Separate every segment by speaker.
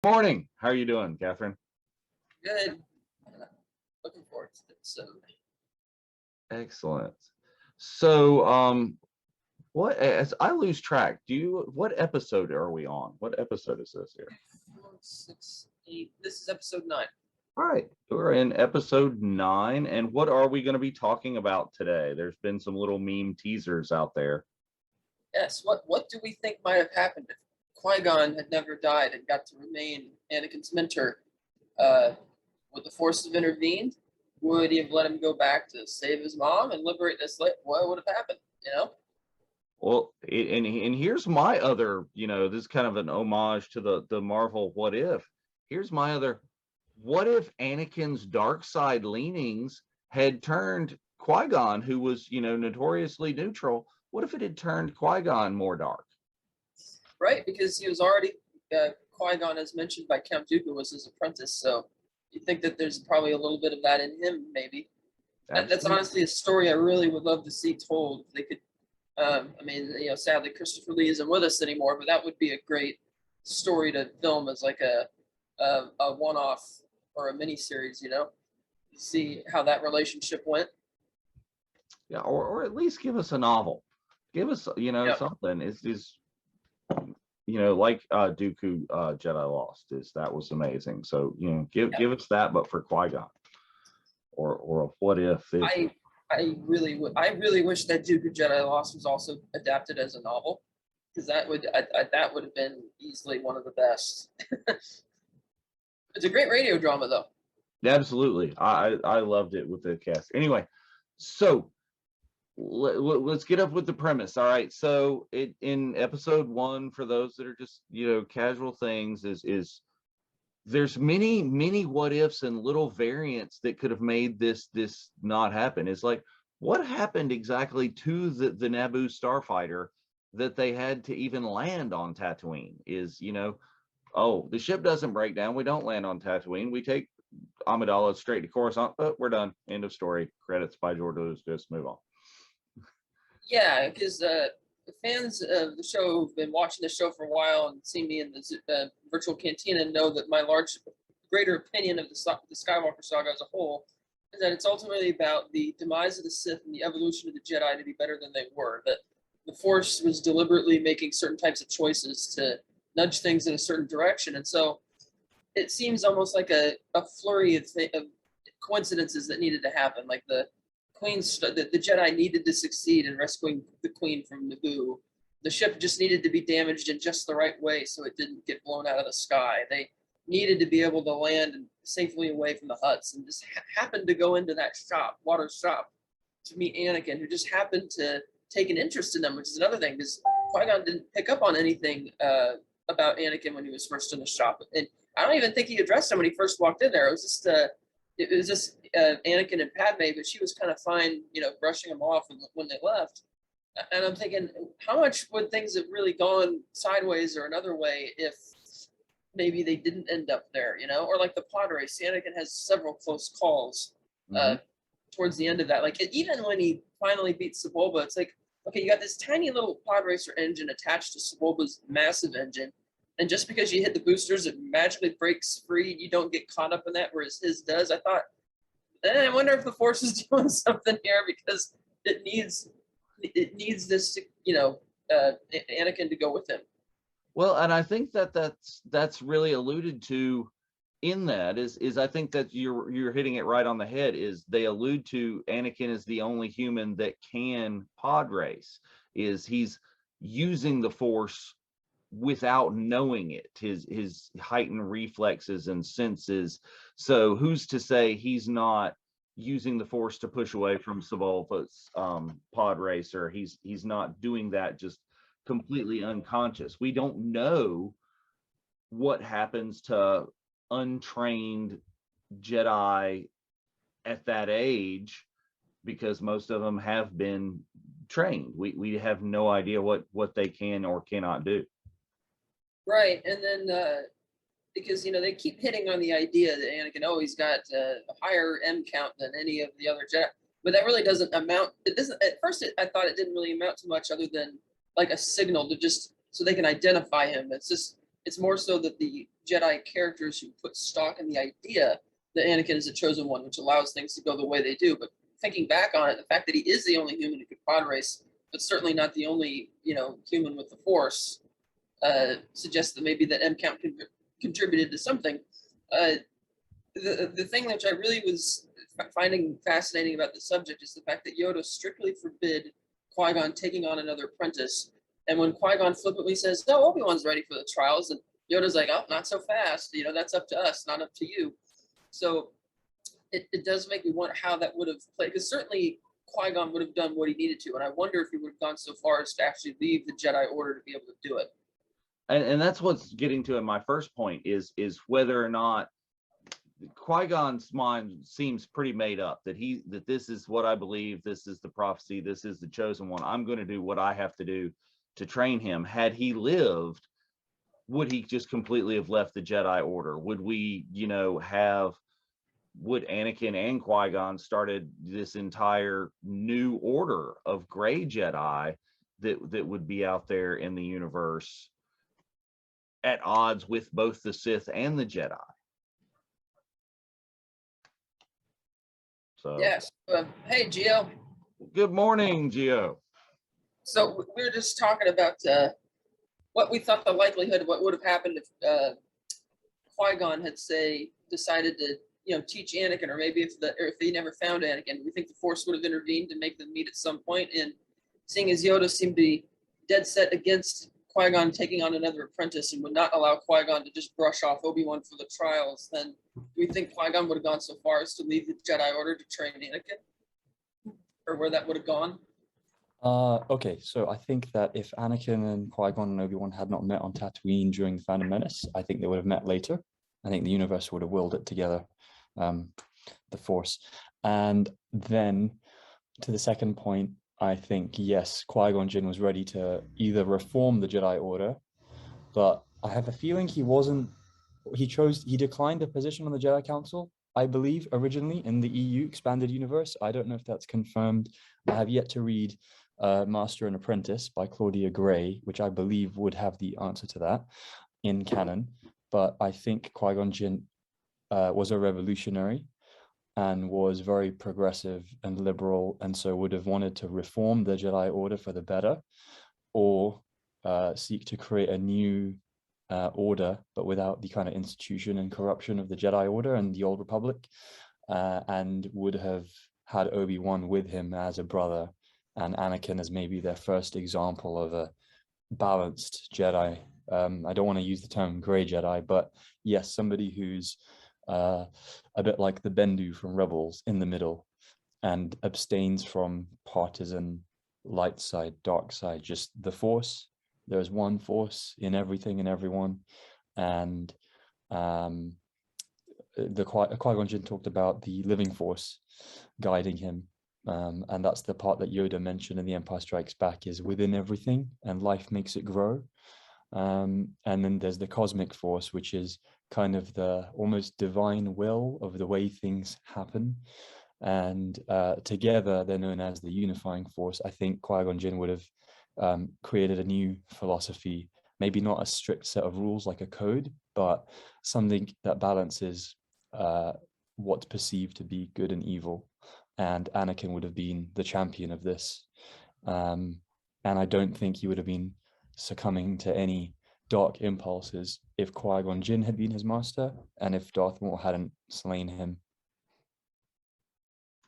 Speaker 1: Morning. How are you doing, Catherine?
Speaker 2: Good. Looking forward to it. So,
Speaker 1: Excellent. So, what as I lose track, what episode are we on? What episode is this here?
Speaker 2: 4, 6, 8. This is episode 9.
Speaker 1: All right, we're in episode 9, and what are we going to be talking about today? There's been some little meme teasers out there.
Speaker 2: Yes. What do we think might have happened if Qui-Gon had never died and got to remain Anakin's mentor? Would the Force have intervened? Would he have let him go back to save his mom and liberate this? What would have happened?
Speaker 1: Well, and here's my other, this is kind of an homage to the Marvel What If. Here's my other, what if Anakin's dark side leanings had turned Qui-Gon, who was, notoriously neutral, what if it had turned Qui-Gon more dark?
Speaker 2: Right, because he was already Qui-Gon, as mentioned by Count Dooku, was his apprentice. So you think that there's probably a little bit of that in him, maybe. That's honestly a story I really would love to see told. If they could. Sadly, Christopher Lee isn't with us anymore, but that would be a great story to film as like a one-off or a mini-series, see how that relationship went.
Speaker 1: Yeah, or at least give us a novel. Give us, something. Is like Dooku Jedi Lost that was amazing. So give us that, but for Qui-Gon, or a what if.
Speaker 2: I really wish that Dooku Jedi Lost was also adapted as a novel, because that would have been easily one of the best. It's a great radio drama, though.
Speaker 1: Absolutely, I loved it with the cast. Anyway, so let's get up with the premise. All right, so in episode 1, for those that are just casual things, is there's many what ifs and little variants that could have made this not happen. It's like, what happened exactly to the Naboo starfighter that they had to even land on Tatooine? Is the ship doesn't break down, we don't land on Tatooine, we take Amidala straight to Coruscant, but we're done, end of story, credits by George Lucas, just move on.
Speaker 2: Yeah, because the fans of the show who've been watching the show for a while and seen me in the virtual cantina know that my greater opinion of the Skywalker saga as a whole is that it's ultimately about the demise of the Sith and the evolution of the Jedi to be better than they were. That the Force was deliberately making certain types of choices to nudge things in a certain direction, and so it seems almost like a flurry of coincidences that needed to happen, like the Jedi needed to succeed in rescuing the Queen from Naboo. The ship just needed to be damaged in just the right way so it didn't get blown out of the sky. They needed to be able to land safely away from the huts, and just happened to go into that water shop, to meet Anakin, who just happened to take an interest in them, which is another thing, because Qui-Gon didn't pick up on anything about Anakin when he was first in the shop. And I don't even think he addressed him when he first walked in there. It was just Anakin and Padme, but she was kind of fine, brushing him off when they left. And I'm thinking, how much would things have really gone sideways or another way if maybe they didn't end up there, Or like the pod race, Anakin has several close calls towards the end of that. Like, even when he finally beats Sebulba, it's like, okay, you got this tiny little pod racer engine attached to Sebulba's massive engine, and just because you hit the boosters, it magically breaks free. You don't get caught up in that, whereas his does. I thought, I wonder if the Force is doing something here, because it needs this, Anakin to go with him.
Speaker 1: Well, and I think that that's really alluded to in that is I think that you're hitting it right on the head. Is they allude to Anakin is the only human that can pod race. Is he's using the Force without knowing it, his heightened reflexes and senses. So who's to say he's not using the Force to push away from Sebulba's pod racer? He's not doing that just completely unconscious. We don't know what happens to untrained Jedi at that age, because most of them have been trained. We have no idea what they can or cannot do.
Speaker 2: Right, and then because they keep hitting on the idea that Anakin always got a higher M count than any of the other Jedi, but that really doesn't amount. It doesn't. At first, I thought it didn't really amount to much other than like a signal to just so they can identify him. It's more so that the Jedi characters who put stock in the idea that Anakin is a chosen one, which allows things to go the way they do. But thinking back on it, the fact that he is the only human who could pod race, but certainly not the only human with the Force, suggests that maybe that M count contributed to something. The thing which I really was finding fascinating about the subject is the fact that Yoda strictly forbid Qui-Gon taking on another apprentice. And when Qui-Gon flippantly says, "No, Obi-Wan's ready for the trials," and Yoda's like, "Oh, not so fast. That's up to us, not up to you." So it does make me wonder how that would have played, because certainly Qui-Gon would have done what he needed to, and I wonder if he would have gone so far as to actually leave the Jedi Order to be able to do it.
Speaker 1: And that's what's getting to in my first point is whether or not Qui-Gon's mind seems pretty made up, that this is what I believe, this is the prophecy, this is the chosen one. I'm going to do what I have to do to train him. Had he lived, would he just completely have left the Jedi Order? Would we, would Anakin and Qui-Gon started this entire new order of gray Jedi that would be out there in the universe at odds with both the Sith and the Jedi? So
Speaker 2: yes. Hey, Gio.
Speaker 1: Good morning, Gio.
Speaker 2: So we were just talking about what we thought the likelihood of what would have happened if Qui-Gon had decided to teach Anakin, or maybe if they never found Anakin. We think the Force would have intervened to make them meet at some point. And seeing as Yoda seemed to be dead set against Qui-Gon taking on another apprentice and would not allow Qui-Gon to just brush off Obi-Wan for the trials, then do we think Qui-Gon would have gone so far as to leave the Jedi Order to train Anakin, or where that would have gone?
Speaker 3: Okay, so I think that if Anakin and Qui-Gon and Obi-Wan had not met on Tatooine during the Phantom Menace, I think they would have met later. I think the universe would have willed it together, the Force. And then to the second point, I think, yes, Qui-Gon Jinn was ready to either reform the Jedi Order, but I have a feeling he declined a position on the Jedi Council, I believe, originally in the EU expanded universe. I don't know if that's confirmed. I have yet to read Master and Apprentice by Claudia Gray, which I believe would have the answer to that in canon. But I think Qui-Gon Jinn was a revolutionary and was very progressive and liberal, and so would have wanted to reform the Jedi Order for the better, or seek to create a new order, but without the kind of institution and corruption of the Jedi Order and the Old Republic, and would have had Obi-Wan with him as a brother, and Anakin as maybe their first example of a balanced Jedi. I don't want to use the term gray Jedi, but yes, somebody who's a bit like the Bendu from Rebels, in the middle, and abstains from partisan light side, dark side, just the Force. There's one Force in everything and everyone. And the Qui-Gon Jinn talked about the living Force guiding him. And that's the part that Yoda mentioned in The Empire Strikes Back, is within everything and life makes it grow. And then there's the cosmic Force, which is kind of the almost divine will of the way things happen. And together they're known as the Unifying Force. I think Qui-Gon Jinn would have created a new philosophy, maybe not a strict set of rules like a code, but something that balances what's perceived to be good and evil. And Anakin would have been the champion of this. And I don't think he would have been succumbing to any dark impulses if Qui-Gon Jinn had been his master and if Darth Maul hadn't slain him.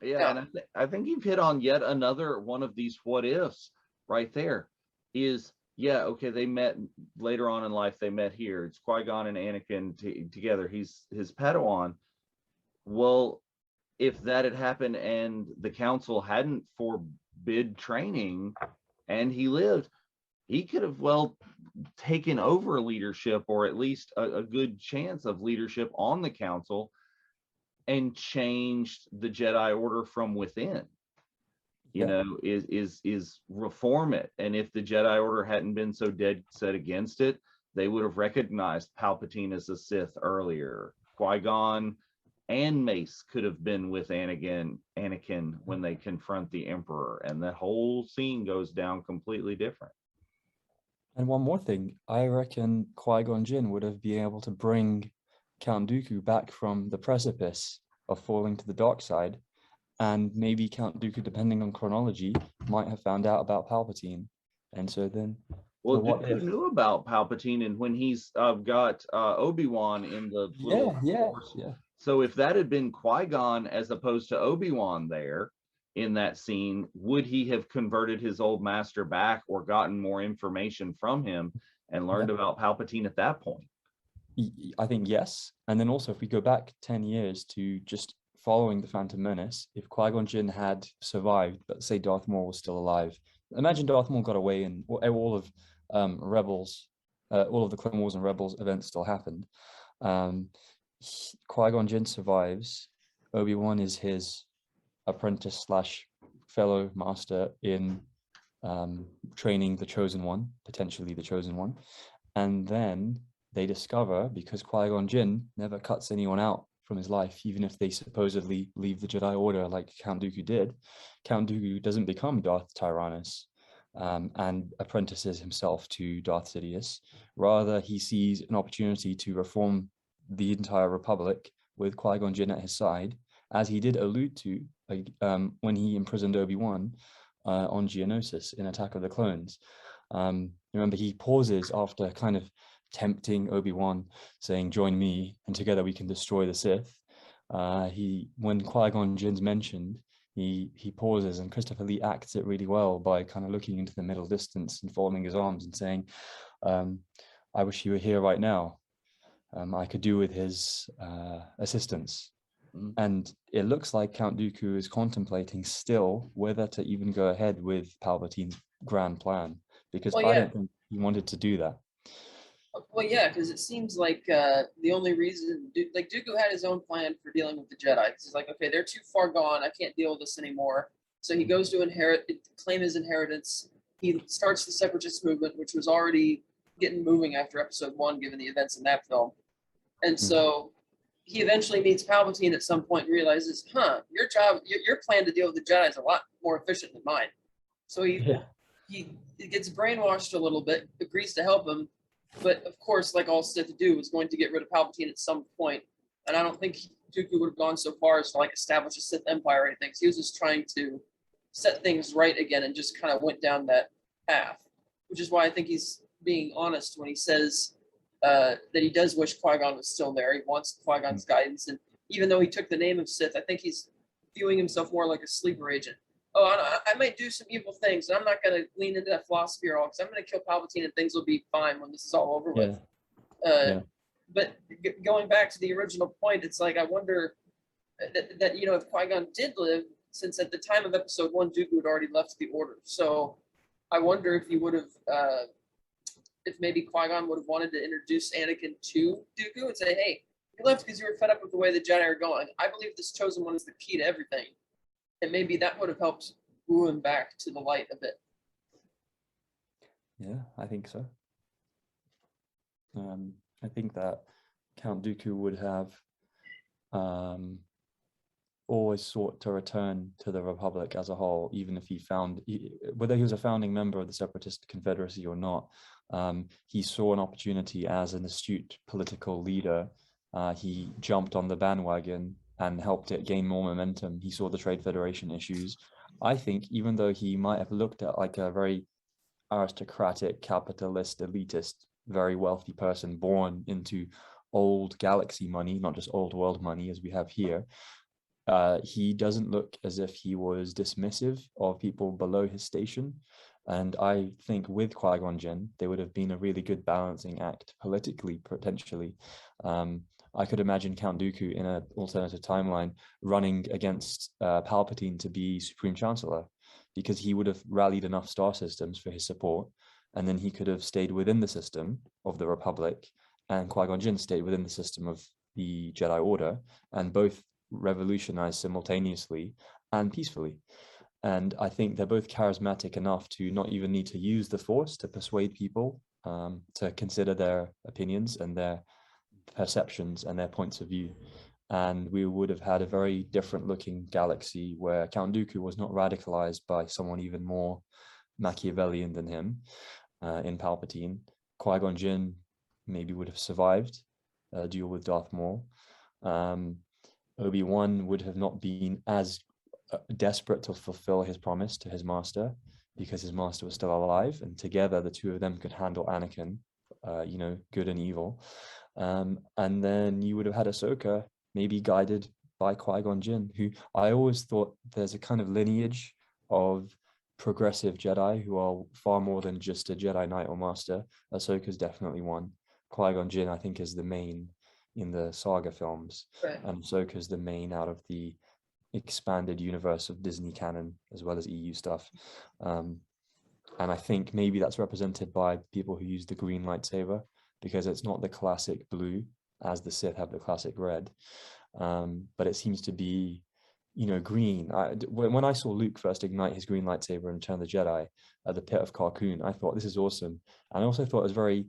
Speaker 1: Yeah, and I think you've hit on yet another one of these what ifs right there. Is yeah, okay, they met later on in life. They met here. It's Qui-Gon and Anakin together. He's his Padawan. Well, if that had happened and the council hadn't forbid training and he lived, he could have taken over leadership, or at least a good chance of leadership on the council, and changed the Jedi Order from within. You know, is reform it. And if the Jedi Order hadn't been so dead set against it, they would have recognized Palpatine as a Sith earlier. Qui-Gon and Mace could have been with Anakin when they confront the Emperor, and that whole scene goes down completely different.
Speaker 3: And one more thing, I reckon Qui-Gon Jinn would have been able to bring Count Dooku back from the precipice of falling to the dark side, and maybe Count Dooku, depending on chronology, might have found out about Palpatine. And so then,
Speaker 1: Dooku knew about Palpatine, and when he's got Obi-Wan in the
Speaker 3: yeah.
Speaker 1: So if that had been Qui-Gon as opposed to Obi-Wan there in that scene, would he have converted his old master back or gotten more information from him and learned about Palpatine at that point?
Speaker 3: I think yes. And then also, if we go back 10 years to just following the Phantom Menace, if Qui-Gon Jinn had survived, but say Darth Maul was still alive, imagine Darth Maul got away and all of Rebels, all of the Clone Wars and Rebels events still happened. Qui-Gon Jinn survives. Obi-Wan is his apprentice / fellow master in training the Chosen One, potentially the Chosen One. And then they discover, because Qui-Gon Jinn never cuts anyone out from his life, even if they supposedly leave the Jedi Order like Count Dooku did, Count Dooku doesn't become Darth Tyrannus and apprentices himself to Darth Sidious. Rather, he sees an opportunity to reform the entire Republic with Qui-Gon Jinn at his side, as he did allude to when he imprisoned Obi-Wan on Geonosis in Attack of the Clones. Remember, he pauses after kind of tempting Obi-Wan, saying, "Join me, and together we can destroy the Sith." When Qui-Gon Jinn's mentioned, he pauses, and Christopher Lee acts it really well by kind of looking into the middle distance and folding his arms and saying, "I wish you were here right now. I could do with his assistance." And it looks like Count Dooku is contemplating still whether to even go ahead with Palpatine's grand plan, because I don't think he wanted to do that.
Speaker 2: Well, yeah, because it seems like the only reason, Dooku had his own plan for dealing with the Jedi. He's like, okay, they're too far gone. I can't deal with this anymore. So he goes to claim his inheritance. He starts the Separatist movement, which was already getting moving after Episode 1, given the events in that film. And so he eventually meets Palpatine at some point and realizes, your plan to deal with the Jedi is a lot more efficient than mine. So he gets brainwashed a little bit, agrees to help him. But of course, like all Sith do, is going to get rid of Palpatine at some point. And I don't think Dooku would have gone so far as to establish a Sith empire or anything. So he was just trying to set things right again and just kind of went down that path, which is why I think he's being honest when he says that he does wish Qui-Gon was still there. He wants Qui-Gon's guidance. And even though he took the name of Sith, I think he's viewing himself more like a sleeper agent. Oh, I might do some evil things, and I'm not going to lean into that philosophy at all, because I'm going to kill Palpatine and things will be fine when this is all over with. But going back to the original point, it's like, I wonder that if Qui-Gon did live, since at the time of Episode 1, Dooku had already left the Order. So I wonder if he would have, if maybe Qui-Gon would have wanted to introduce Anakin to Dooku and say, hey, you left because you were fed up with the way the Jedi are going. I believe this Chosen One is the key to everything. And maybe that would have helped woo him back to the light a bit.
Speaker 3: Yeah, I think so. I think that Count Dooku would have always sought to return to the Republic as a whole, even if whether he was a founding member of the Separatist Confederacy or not. He saw an opportunity as an astute political leader. He jumped on the bandwagon and helped it gain more momentum. He saw the Trade Federation issues. I think even though he might have looked at a very aristocratic, capitalist, elitist very wealthy person born into old galaxy money, not just old world money as we have here, he doesn't look as if he was dismissive of people below his station. And I think with Qui-Gon Jinn, they would have been a really good balancing act politically, potentially. I could imagine Count Dooku in an alternative timeline running against Palpatine to be Supreme Chancellor, because he would have rallied enough star systems for his support, and then he could have stayed within the system of the Republic, and Qui-Gon Jinn stayed within the system of the Jedi Order, and both revolutionized simultaneously and peacefully. And I think they're both charismatic enough to not even need to use the Force to persuade people to consider their opinions and their perceptions and their points of view. And we would have had a very different looking galaxy where Count Dooku was not radicalized by someone even more Machiavellian than him in Palpatine. Qui-Gon Jinn maybe would have survived a duel with Darth Maul. Obi-Wan would have not been as desperate to fulfill his promise to his master, because his master was still alive, and together the two of them could handle Anakin, good and evil. And then you would have had Ahsoka maybe guided by Qui-Gon Jinn, who I always thought there's a kind of lineage of progressive Jedi who are far more than just a Jedi Knight or Master. Ahsoka's definitely one. Qui-Gon Jinn, I think, is the main in the saga films,
Speaker 2: Right.
Speaker 3: and Ahsoka's the main out of the expanded universe of Disney canon as well as EU stuff. And I think maybe that's represented by people who use the green lightsaber, because it's not the classic blue as the Sith have the classic red, but it seems to be, green. When I saw Luke first ignite his green lightsaber and Return of the Jedi at the pit of Carkoon, I thought this is awesome. And I also thought it was very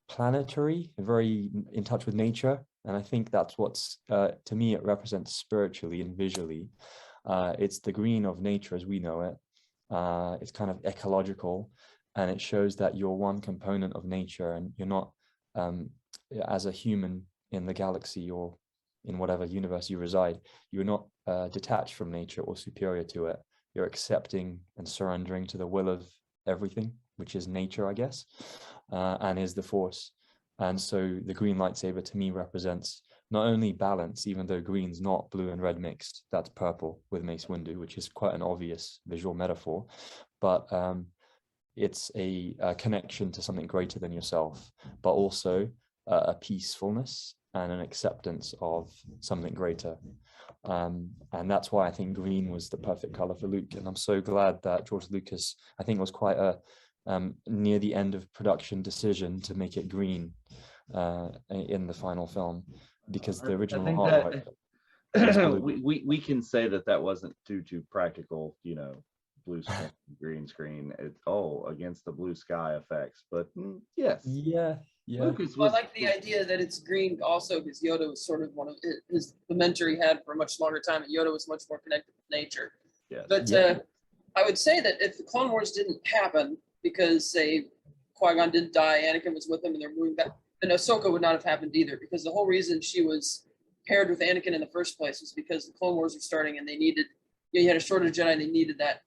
Speaker 3: planetary, very in touch with nature. And I think that's what's, to me, it represents spiritually and visually. It's the green of nature as we know it. It's kind of ecological, and it shows that you're one component of nature, and you're not, as a human in the galaxy or in whatever universe you reside, you're not detached from nature or superior to it. You're accepting and surrendering to the will of everything, which is nature, I guess, and is the Force. And so the green lightsaber to me represents not only balance, even though green's not blue and red mixed, that's purple with Mace Windu, which is quite an obvious visual metaphor, but it's a connection to something greater than yourself, but also a peacefulness and an acceptance of something greater. And that's why I think green was the perfect color for Luke. And I'm so glad that George Lucas, I think, was quite a near the end of production decision to make it green in the final film, because the original artwork was blue.
Speaker 1: we can say that wasn't due to practical, blue screen, green screen. It's against the blue sky effects. But yes,
Speaker 3: yeah.
Speaker 1: Lucas
Speaker 2: I like the idea that it's green also because Yoda was sort of one of the mentor he had for a much longer time, and Yoda was much more connected with nature.
Speaker 1: Yes.
Speaker 2: But I would say that if the Clone Wars didn't happen, because say Qui-Gon didn't die, Anakin was with him, and they're moving back, then Ahsoka would not have happened either, because the whole reason she was paired with Anakin in the first place was because the Clone Wars were starting, and they needed, you had a shortage of Jedi, and they needed that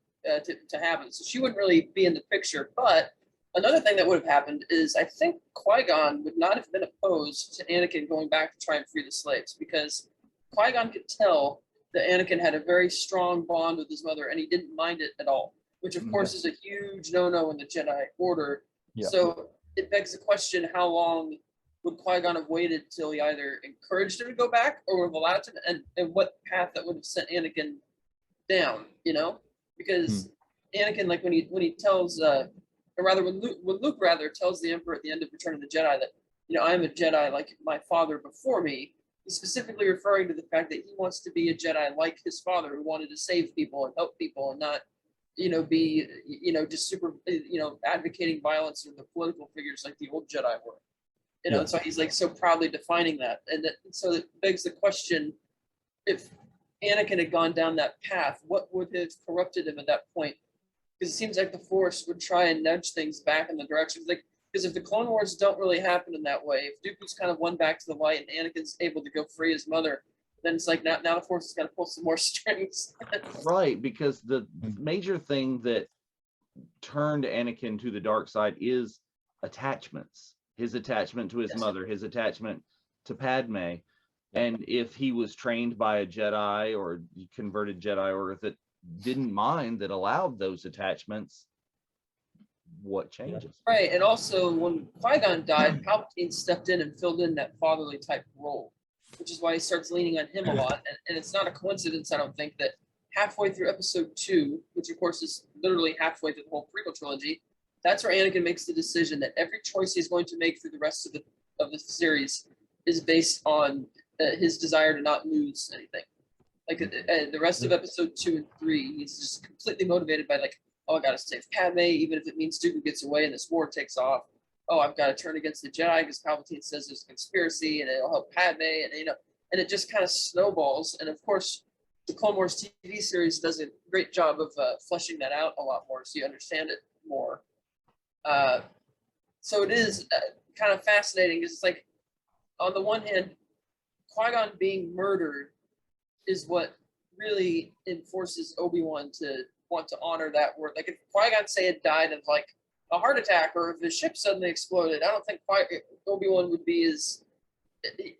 Speaker 2: to happen. So she wouldn't really be in the picture. But another thing that would have happened is I think Qui-Gon would not have been opposed to Anakin going back to try and free the slaves, because Qui-Gon could tell that Anakin had a very strong bond with his mother, and he didn't mind it at all, which of course is a huge no-no in the Jedi Order. Yeah. So it begs the question, how long would Qui-Gon have waited till he either encouraged him to go back or would have allowed him, and what path that would have sent Anakin down, Because Anakin, like when he tells, or rather when Luke rather tells the Emperor at the end of Return of the Jedi that, I am a Jedi like my father before me, he's specifically referring to the fact that he wants to be a Jedi like his father, who wanted to save people and help people and not, be, just super, advocating violence or the political figures like the old Jedi were. And so he's like so proudly defining that. And so it begs the question, if Anakin had gone down that path, what would have corrupted him at that point? Because it seems like the Force would try and nudge things back in the direction. Because if the Clone Wars don't really happen in that way, if Dooku's kind of won back to the light and Anakin's able to go free his mother, then it's like now the Force is going to pull some more strings.
Speaker 1: Right, because the major thing that turned Anakin to the dark side is attachments. his attachment to his
Speaker 2: Yes.
Speaker 1: mother, his attachment to Padme. And if he was trained by a Jedi or converted Jedi Order that didn't mind, that allowed those attachments, what changes?
Speaker 2: Right, and also when Qui-Gon died, Palpatine stepped in and filled in that fatherly type role, which is why he starts leaning on him a lot. And it's not a coincidence, I don't think, that halfway through episode 2, which of course is literally halfway through the whole prequel trilogy, that's where Anakin makes the decision that every choice he's going to make through the rest of the series is based on his desire to not lose anything. Like the rest of episode 2 and 3, he's just completely motivated by like, oh, I gotta save Padme, even if it means Dooku gets away and this war takes off. Oh, I've got to turn against the Jedi because Palpatine says there's a conspiracy and it'll help Padme, and and it just kind of snowballs. And of course, the Clone Wars TV series does a great job of fleshing that out a lot more, so you understand it more. So it is kind of fascinating because it's like, on the one hand, Qui-Gon being murdered is what really enforces Obi-Wan to want to honor that word. Like if Qui-Gon say had died of like a heart attack, or if his ship suddenly exploded, I don't think Obi-Wan would be as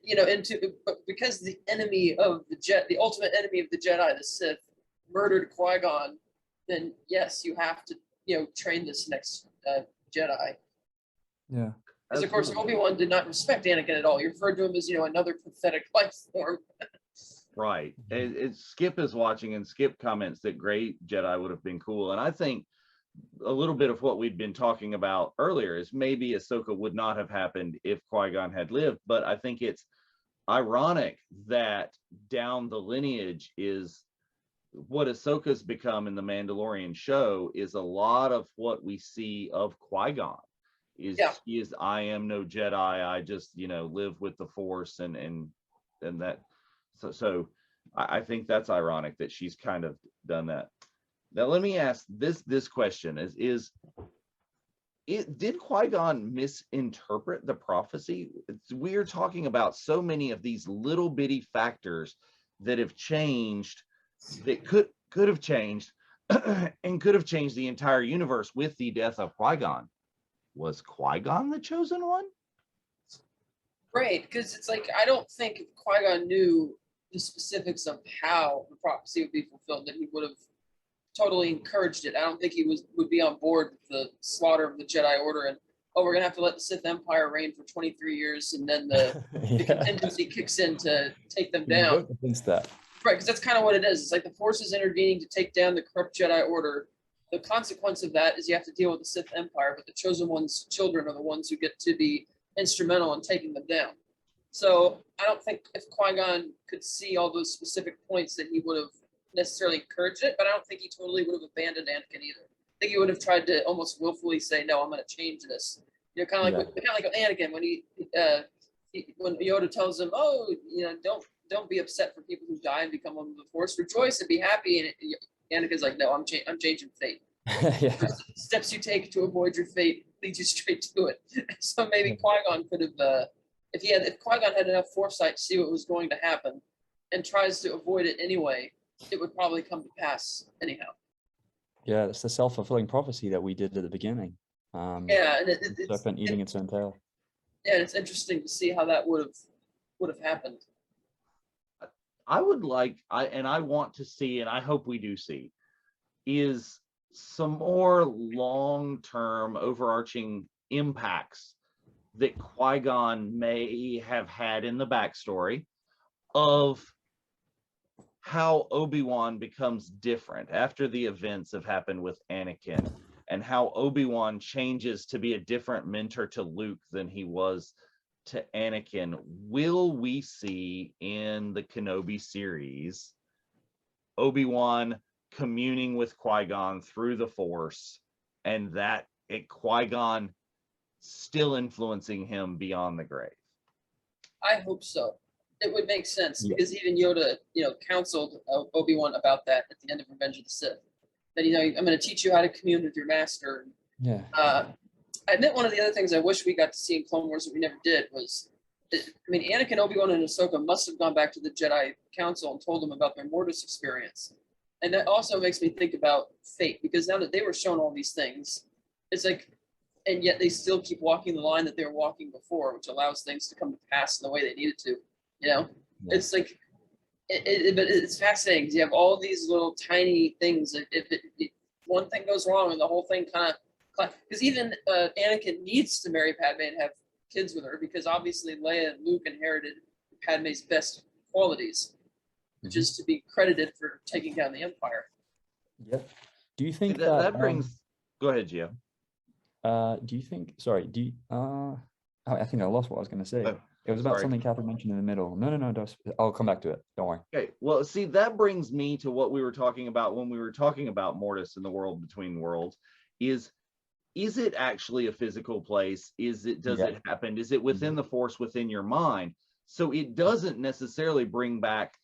Speaker 2: into, but because the enemy of the ultimate enemy of the Jedi, the Sith, murdered Qui-Gon, then yes, you have to train this next Jedi.
Speaker 3: Yeah.
Speaker 2: Because of course Obi-Wan did not respect Anakin at all. He referred to him as another pathetic life form.
Speaker 1: Right. Skip is watching, and Skip comments that great Jedi would have been cool. And I think a little bit of what we'd been talking about earlier is maybe Ahsoka would not have happened if Qui-Gon had lived. But I think it's ironic that down the lineage is what Ahsoka's become in the Mandalorian show is a lot of what we see of Qui-Gon. He is, I am no Jedi. I just, live with the Force and that. So I think that's ironic that she's kind of done that. Now, let me ask this question did Qui-Gon misinterpret the prophecy? We are talking about so many of these little bitty factors that have changed, that could have changed and could have changed the entire universe with the death of Qui-Gon. Was Qui-Gon the chosen one?
Speaker 2: Right, because it's like, I don't think if Qui-Gon knew the specifics of how the prophecy would be fulfilled, that he would have totally encouraged it. I don't think he would be on board with the slaughter of the Jedi Order and, we're going to have to let the Sith Empire reign for 23 years and then the contingency kicks in to take them down.
Speaker 3: Against that.
Speaker 2: Right, because that's kind of what it is. It's like the Force is intervening to take down the corrupt Jedi Order. The consequence of that is you have to deal with the Sith Empire, but the chosen one's children are the ones who get to be instrumental in taking them down. So I don't think if Qui-Gon could see all those specific points that he would have necessarily encouraged it, but I don't think he totally would have abandoned Anakin either. I think he would have tried to almost willfully say, no, I'm going to change this. Kind of like with Anakin when when Yoda tells him, don't be upset for people who die and become one of the Force. Rejoice and be happy. And Anakin's like, no, I'm changing fate. Steps you take to avoid your fate lead you straight to it. So maybe Qui-Gon could have, if Qui-Gon had enough foresight to see what was going to happen and tries to avoid it anyway, it would probably come to pass anyhow.
Speaker 3: Yeah, it's the self-fulfilling prophecy that we did at the beginning.
Speaker 2: And
Speaker 3: serpent eating its own tail.
Speaker 2: Yeah, it's interesting to see how that would have happened.
Speaker 1: I would like, I want to see, and I hope we do see, is some more long-term overarching impacts that Qui-Gon may have had in the backstory of how Obi-Wan becomes different after the events have happened with Anakin, and how Obi-Wan changes to be a different mentor to Luke than he was to Anakin. Will we see in the Kenobi series Obi-Wan communing with Qui-Gon through the Force, and that Qui-Gon still influencing him beyond the grave?
Speaker 2: I hope so. It would make sense because even Yoda, counseled Obi-Wan about that at the end of Revenge of the Sith. That I'm going to teach you how to commune with your master.
Speaker 3: Yeah.
Speaker 2: I admit one of the other things I wish we got to see in Clone Wars that we never did was, Anakin, Obi-Wan, and Ahsoka must have gone back to the Jedi Council and told them about their Mortis experience. And that also makes me think about fate, because now that they were shown all these things, it's like and yet they still keep walking the line that they were walking before, which allows things to come to pass in the way they needed to. You know,
Speaker 3: Yeah.
Speaker 2: it's like, but it's fascinating because you have all these little tiny things. If one thing goes wrong and the whole thing kind of, because even Anakin needs to marry Padme and have kids with her, because obviously Leia and Luke inherited Padme's best qualities, which is to be credited for taking down the Empire.
Speaker 3: Yeah. Do you think
Speaker 1: that brings? Go ahead, Gio.
Speaker 3: Do you think? Sorry. Do you? I think I lost what I was going to say.
Speaker 1: Oh,
Speaker 3: it was about
Speaker 1: sorry.
Speaker 3: something Catherine mentioned in the middle. No. I'll come back to it. Don't worry.
Speaker 1: Okay. Well, see, that brings me to what we were talking about when we were talking about Mortis and the world between worlds. Is it actually a physical place? Does it happen? Is it within the Force, within your mind? So it doesn't necessarily bring back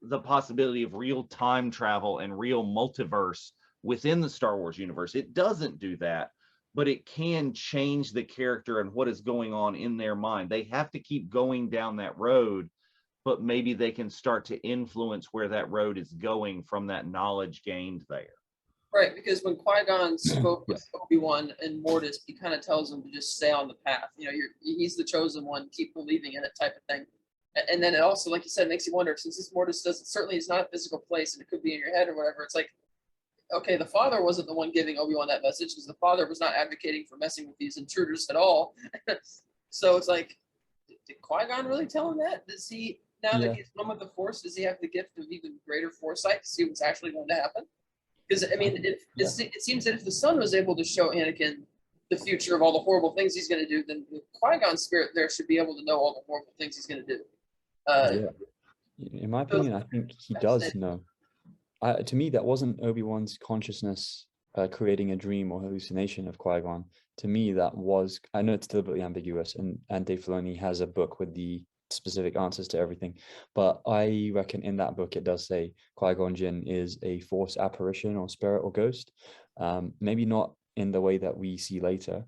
Speaker 1: the possibility of real time travel and real multiverse within the Star Wars universe. It doesn't do that, but it can change the character and what is going on in their mind. They have to keep going down that road, but maybe they can start to influence where that road is going from that knowledge gained there.
Speaker 2: Right, because when Qui-Gon spoke with Obi-Wan and Mortis, he kind of tells him to just stay on the path. You know, he's the chosen one, keep believing in it type of thing. And then it also, like you said, makes you wonder, since this Mortis certainly is not a physical place and it could be in your head or whatever, it's like, okay, the father wasn't the one giving Obi-Wan that message because the father was not advocating for messing with these intruders at all. So it's like, did Qui-Gon really tell him that? Does he, now that he's one with the Force, does he have the gift of even greater foresight to see what's actually going to happen? Because, I mean, it seems that if the son was able to show Anakin the future of all the horrible things he's going to do, then the Qui-Gon spirit there should be able to know all the horrible things he's going to do.
Speaker 3: In my opinion, I think he does know. To me, that wasn't Obi-Wan's consciousness creating a dream or hallucination of Qui-Gon. To me, that was, I know it's deliberately ambiguous, and Dave Filoni has a book with the specific answers to everything, but I reckon in that book it does say Qui-Gon Jinn is a Force apparition or spirit or ghost. Maybe not in the way that we see later,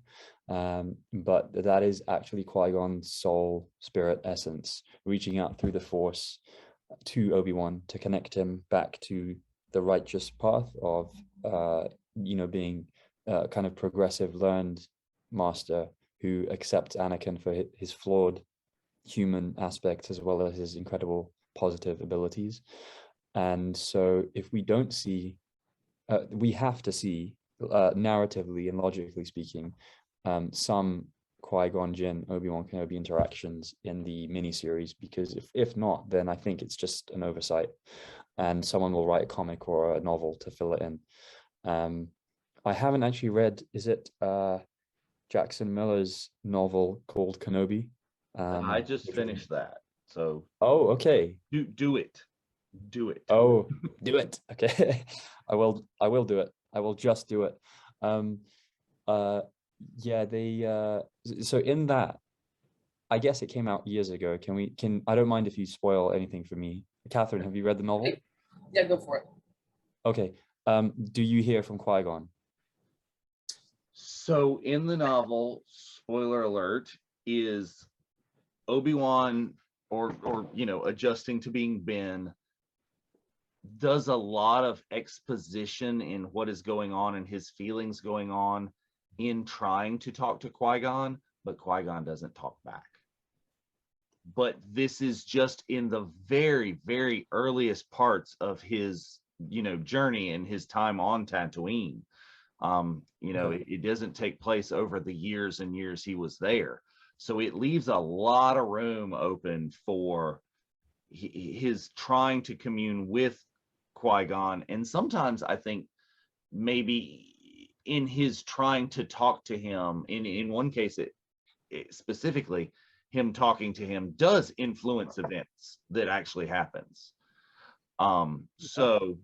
Speaker 3: but that is actually Qui-Gon's soul, spirit, essence reaching out through the Force to Obi-Wan to connect him back to the righteous path of being kind of progressive, learned master who accepts Anakin for his flawed human aspects as well as his incredible positive abilities. And so if we don't see, we have to see narratively and logically speaking, some Qui-Gon Jinn, Obi-Wan Kenobi interactions in the miniseries, because if not, then I think it's just an oversight and someone will write a comic or a novel to fill it in. I haven't actually read, is it Jackson Miller's novel called Kenobi?
Speaker 1: I just finished that. So
Speaker 3: okay.
Speaker 1: Do it.
Speaker 3: Oh, do it. Okay. I will do it. I will just do it. So in that, I guess it came out years ago. I don't mind if you spoil anything for me. Catherine, have you read the novel?
Speaker 2: Yeah, go for it.
Speaker 3: Okay. Do you hear from Qui-Gon?
Speaker 1: So in the novel, spoiler alert, is Obi-Wan or adjusting to being Ben does a lot of exposition in what is going on and his feelings going on in trying to talk to Qui-Gon, but Qui-Gon doesn't talk back. But this is just in the very, very earliest parts of his, journey and his time on Tatooine. It doesn't take place over the years and years he was there. So it leaves a lot of room open for his trying to commune with Qui-Gon. And sometimes I think maybe in his trying to talk to him, in one case, it specifically, him talking to him does influence events that actually happens. So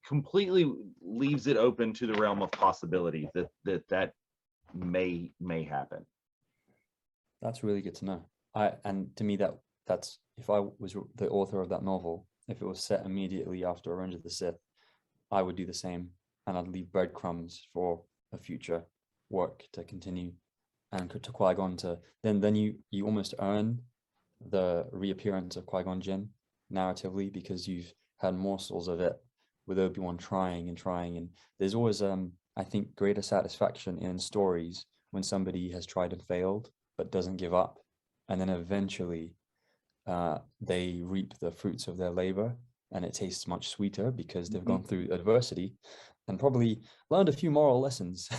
Speaker 1: completely leaves it open to the realm of possibility that may happen.
Speaker 3: That's really good to know. And to me, that's if I was the author of that novel, if it was set immediately after Revenge of the Sith, I would do the same, and I'd leave breadcrumbs for a future work to continue, and to Qui-Gon to then you almost earn the reappearance of Qui-Gon Jinn narratively, because you've had morsels of it with Obi-Wan trying, and there's always I I think, greater satisfaction in stories when somebody has tried and failed but doesn't give up, and then eventually they reap the fruits of their labor, and it tastes much sweeter because they've gone through adversity and probably learned a few moral lessons.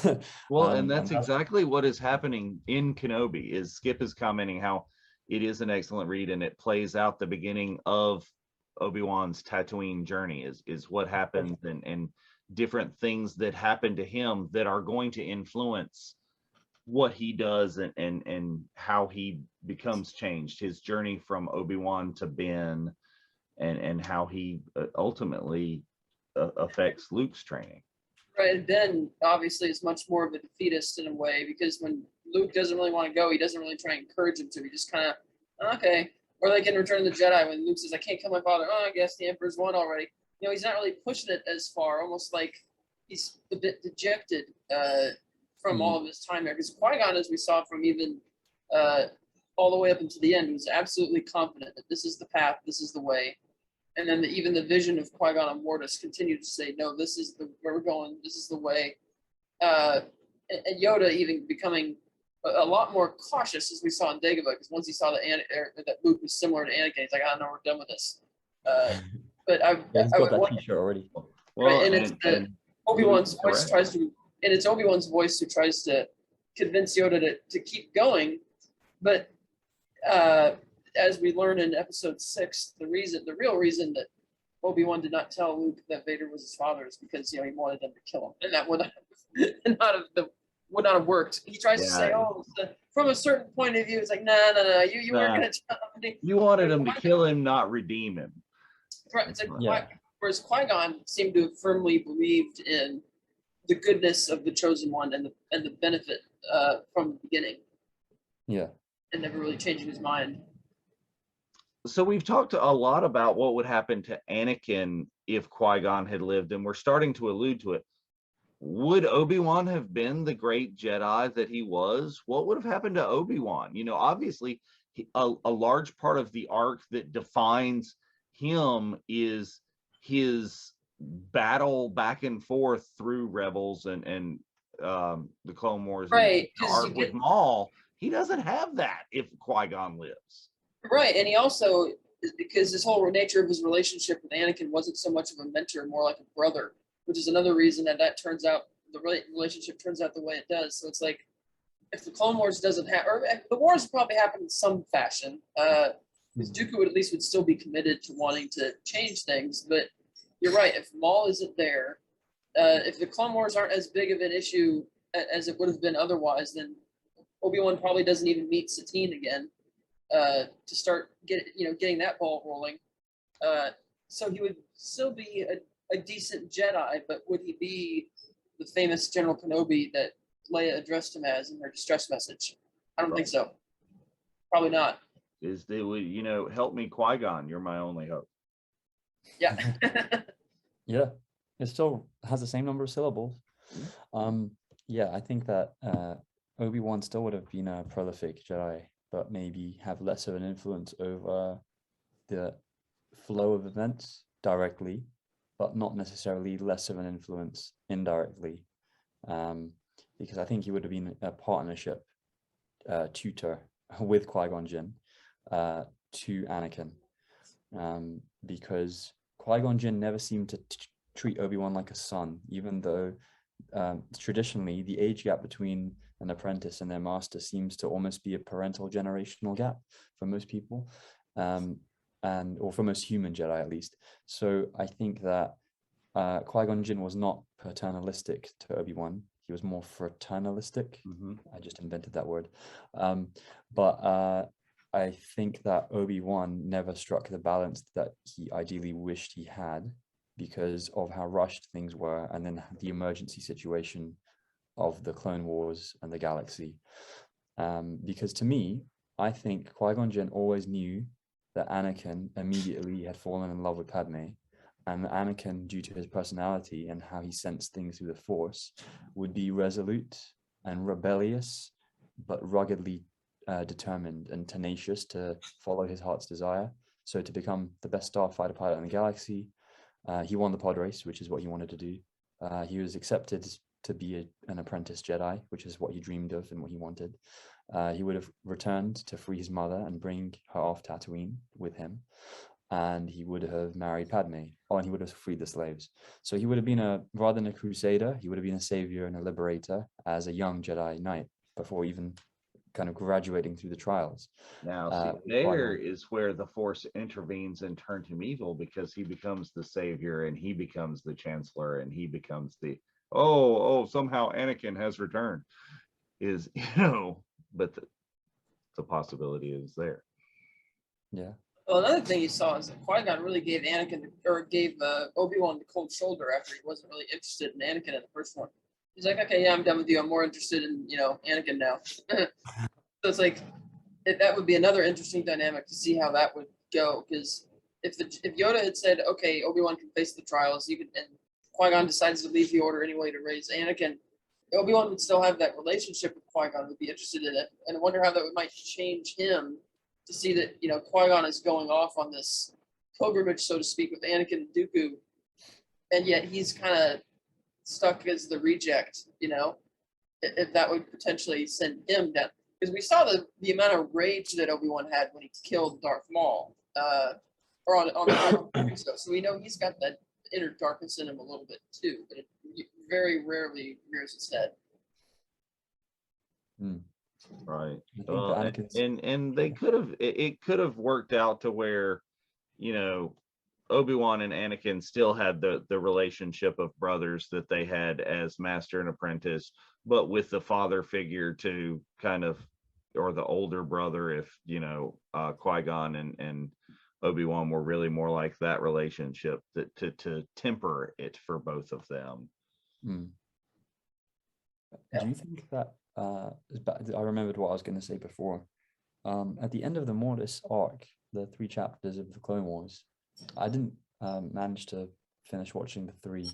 Speaker 1: Well, and that's
Speaker 3: that,
Speaker 1: exactly what is happening in Kenobi. Is Skip is commenting how it is an excellent read, and it plays out the beginning of Obi-Wan's Tatooine journey. Is what happens, and different things that happen to him that are going to influence what he does, and how he becomes changed. His journey from Obi-Wan to Ben, and how he ultimately affects Luke's training.
Speaker 2: Right, and Ben obviously is much more of a defeatist in a way, because when Luke doesn't really want to go, he doesn't really try and encourage him to. He just kind of, okay. Or like in Return of the Jedi, when Luke says, "I can't kill my father." Oh, I guess the Emperor's won already. You know, he's not really pushing it as far. Almost like he's a bit dejected from all of his time there. Because Qui-Gon, as we saw from even all the way up into the end, was absolutely confident that this is the path, this is the way. And then even the vision of Qui-Gon and Mortis continued to say, "No, this is where we're going. This is the way." And Yoda even becoming a lot more cautious, as we saw in Dagobah, because once he saw that Luke was similar to Anakin, he's like, "Oh no, we're done with this." But
Speaker 3: he's got that T-shirt already.
Speaker 1: Well,
Speaker 2: right, and it's Obi-Wan's voice tries to, and it's Obi-Wan's voice who tries to convince Yoda to keep going, but as we learn in Episode 6, the real reason that Obi-Wan did not tell Luke that Vader was his father is because he wanted them to kill him, and that would not have worked. He tries to say, "Oh, from a certain point of view," it's like, no, you weren't going to tell me.
Speaker 1: You wanted him to kill him, not redeem him.
Speaker 2: Right. It's like, whereas Qui-Gon seemed to have firmly believed in the goodness of the chosen one and the benefit from the beginning.
Speaker 3: Yeah.
Speaker 2: And never really changing his mind.
Speaker 1: So we've talked a lot about what would happen to Anakin if Qui-Gon had lived, and we're starting to allude to it. Would Obi-Wan have been the great Jedi that he was? What would have happened to Obi-Wan? You know, obviously, a large part of the arc that defines him is his battle back and forth through Rebels and the Clone Wars.
Speaker 2: Right.
Speaker 1: Arc with Maul. He doesn't have that if Qui-Gon lives.
Speaker 2: Right, and he also, because this whole nature of his relationship with Anakin wasn't so much of a mentor, more like a brother, which is another reason that turns out, the relationship turns out the way it does. So it's like, if the Clone Wars doesn't happen, or the wars probably happen in some fashion, because Dooku would still be committed to wanting to change things, but you're right, if Maul isn't there, if the Clone Wars aren't as big of an issue as it would have been otherwise, then Obi-Wan probably doesn't even meet Satine again. To start getting that ball rolling. So he would still be a decent Jedi, but would he be the famous General Kenobi that Leia addressed him as in her distress message? I don't think so. Probably not.
Speaker 1: Is they would, help me, Qui-Gon, you're my only hope.
Speaker 2: Yeah.
Speaker 3: Yeah. It still has the same number of syllables. Yeah, I think that Obi-Wan still would have been a prolific Jedi, but maybe have less of an influence over the flow of events directly, but not necessarily less of an influence indirectly. Because I think he would have been a partnership tutor with Qui-Gon Jinn to Anakin. Because Qui-Gon Jinn never seemed to treat Obi-Wan like a son, even though traditionally the age gap between an apprentice and their master seems to almost be a parental generational gap for most people, or for most human Jedi at least. So I think that Qui-Gon Jinn was not paternalistic to Obi-Wan. He was more fraternalistic. I just invented that word. But I think that Obi-Wan never struck the balance that he ideally wished he had because of how rushed things were, and then the emergency situation of the Clone Wars and the galaxy. Because to me, I think Qui-Gon Jinn always knew that Anakin immediately had fallen in love with Padme, and Anakin, due to his personality and how he sensed things through the Force, would be resolute and rebellious, but ruggedly determined and tenacious to follow his heart's desire. So to become the best starfighter pilot in the galaxy, he won the pod race, which is what he wanted to do. He was accepted to be an apprentice Jedi, which is what he dreamed of and what he wanted. He would have returned to free his mother and bring her off Tatooine with him. And he would have married Padme, and he would have freed the slaves. So he would have been rather than a crusader, he would have been a savior and a liberator as a young Jedi Knight before even kind of graduating through the trials.
Speaker 1: Now, see, there is where the Force intervenes and turns him evil, because he becomes the savior and he becomes the chancellor and he becomes the somehow Anakin has returned. But the possibility is there.
Speaker 3: Yeah.
Speaker 2: Well, another thing you saw is that Qui-Gon really gave Obi-Wan the cold shoulder after he wasn't really interested in Anakin in the first one. He's like, okay, yeah, I'm done with you. I'm more interested in, Anakin now. So it's like, that would be another interesting dynamic to see how that would go. Because if Yoda had said, okay, Obi-Wan can face the trials, and Qui-Gon decides to leave the order anyway to raise Anakin, Obi-Wan would still have that relationship with Qui-Gon, would be interested in it. And I wonder how that might change him to see that, Qui-Gon is going off on this pilgrimage, so to speak, with Anakin and Dooku. And yet he's kind of stuck as the reject, if that would potentially send him down. Because we saw the amount of rage that Obi-Wan had when he killed Darth Maul, or on the stuff. So we know he's got that inner darkness in him a little bit too, but it very rarely rears its head.
Speaker 1: Right. And they could have, it could have worked out to where, Obi-Wan and Anakin still had the relationship of brothers that they had as master and apprentice, but with the father figure to kind of, or the older brother, if Qui-Gon and Obi-Wan were really more like that relationship, to temper it for both of them.
Speaker 3: Do you think that I remembered what I was going to say before, at the end of the Mortis arc, the 3 chapters of the Clone Wars, I didn't manage to finish watching the 3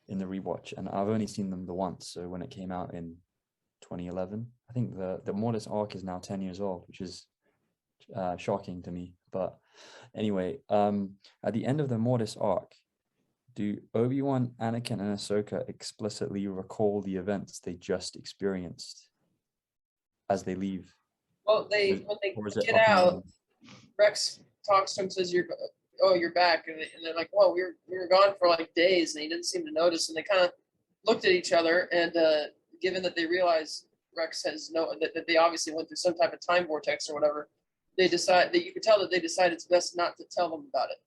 Speaker 3: in the rewatch, and I've only seen them the once. So when it came out in 2011, I think the Mortis arc is now 10 years old, which is shocking to me. But anyway, at the end of the Mortis arc, do Obi-Wan, Anakin, and Ahsoka explicitly recall the events they just experienced as they leave?
Speaker 2: Well, when they get out, Rex talks to him, says, "You're back," and they're like, "Well, we were gone for like days," and he didn't seem to notice. And they kind of looked at each other, and given that they realize Rex has that they obviously went through some type of time vortex or whatever, they decide that you could tell that they decide it's best not to tell them about it.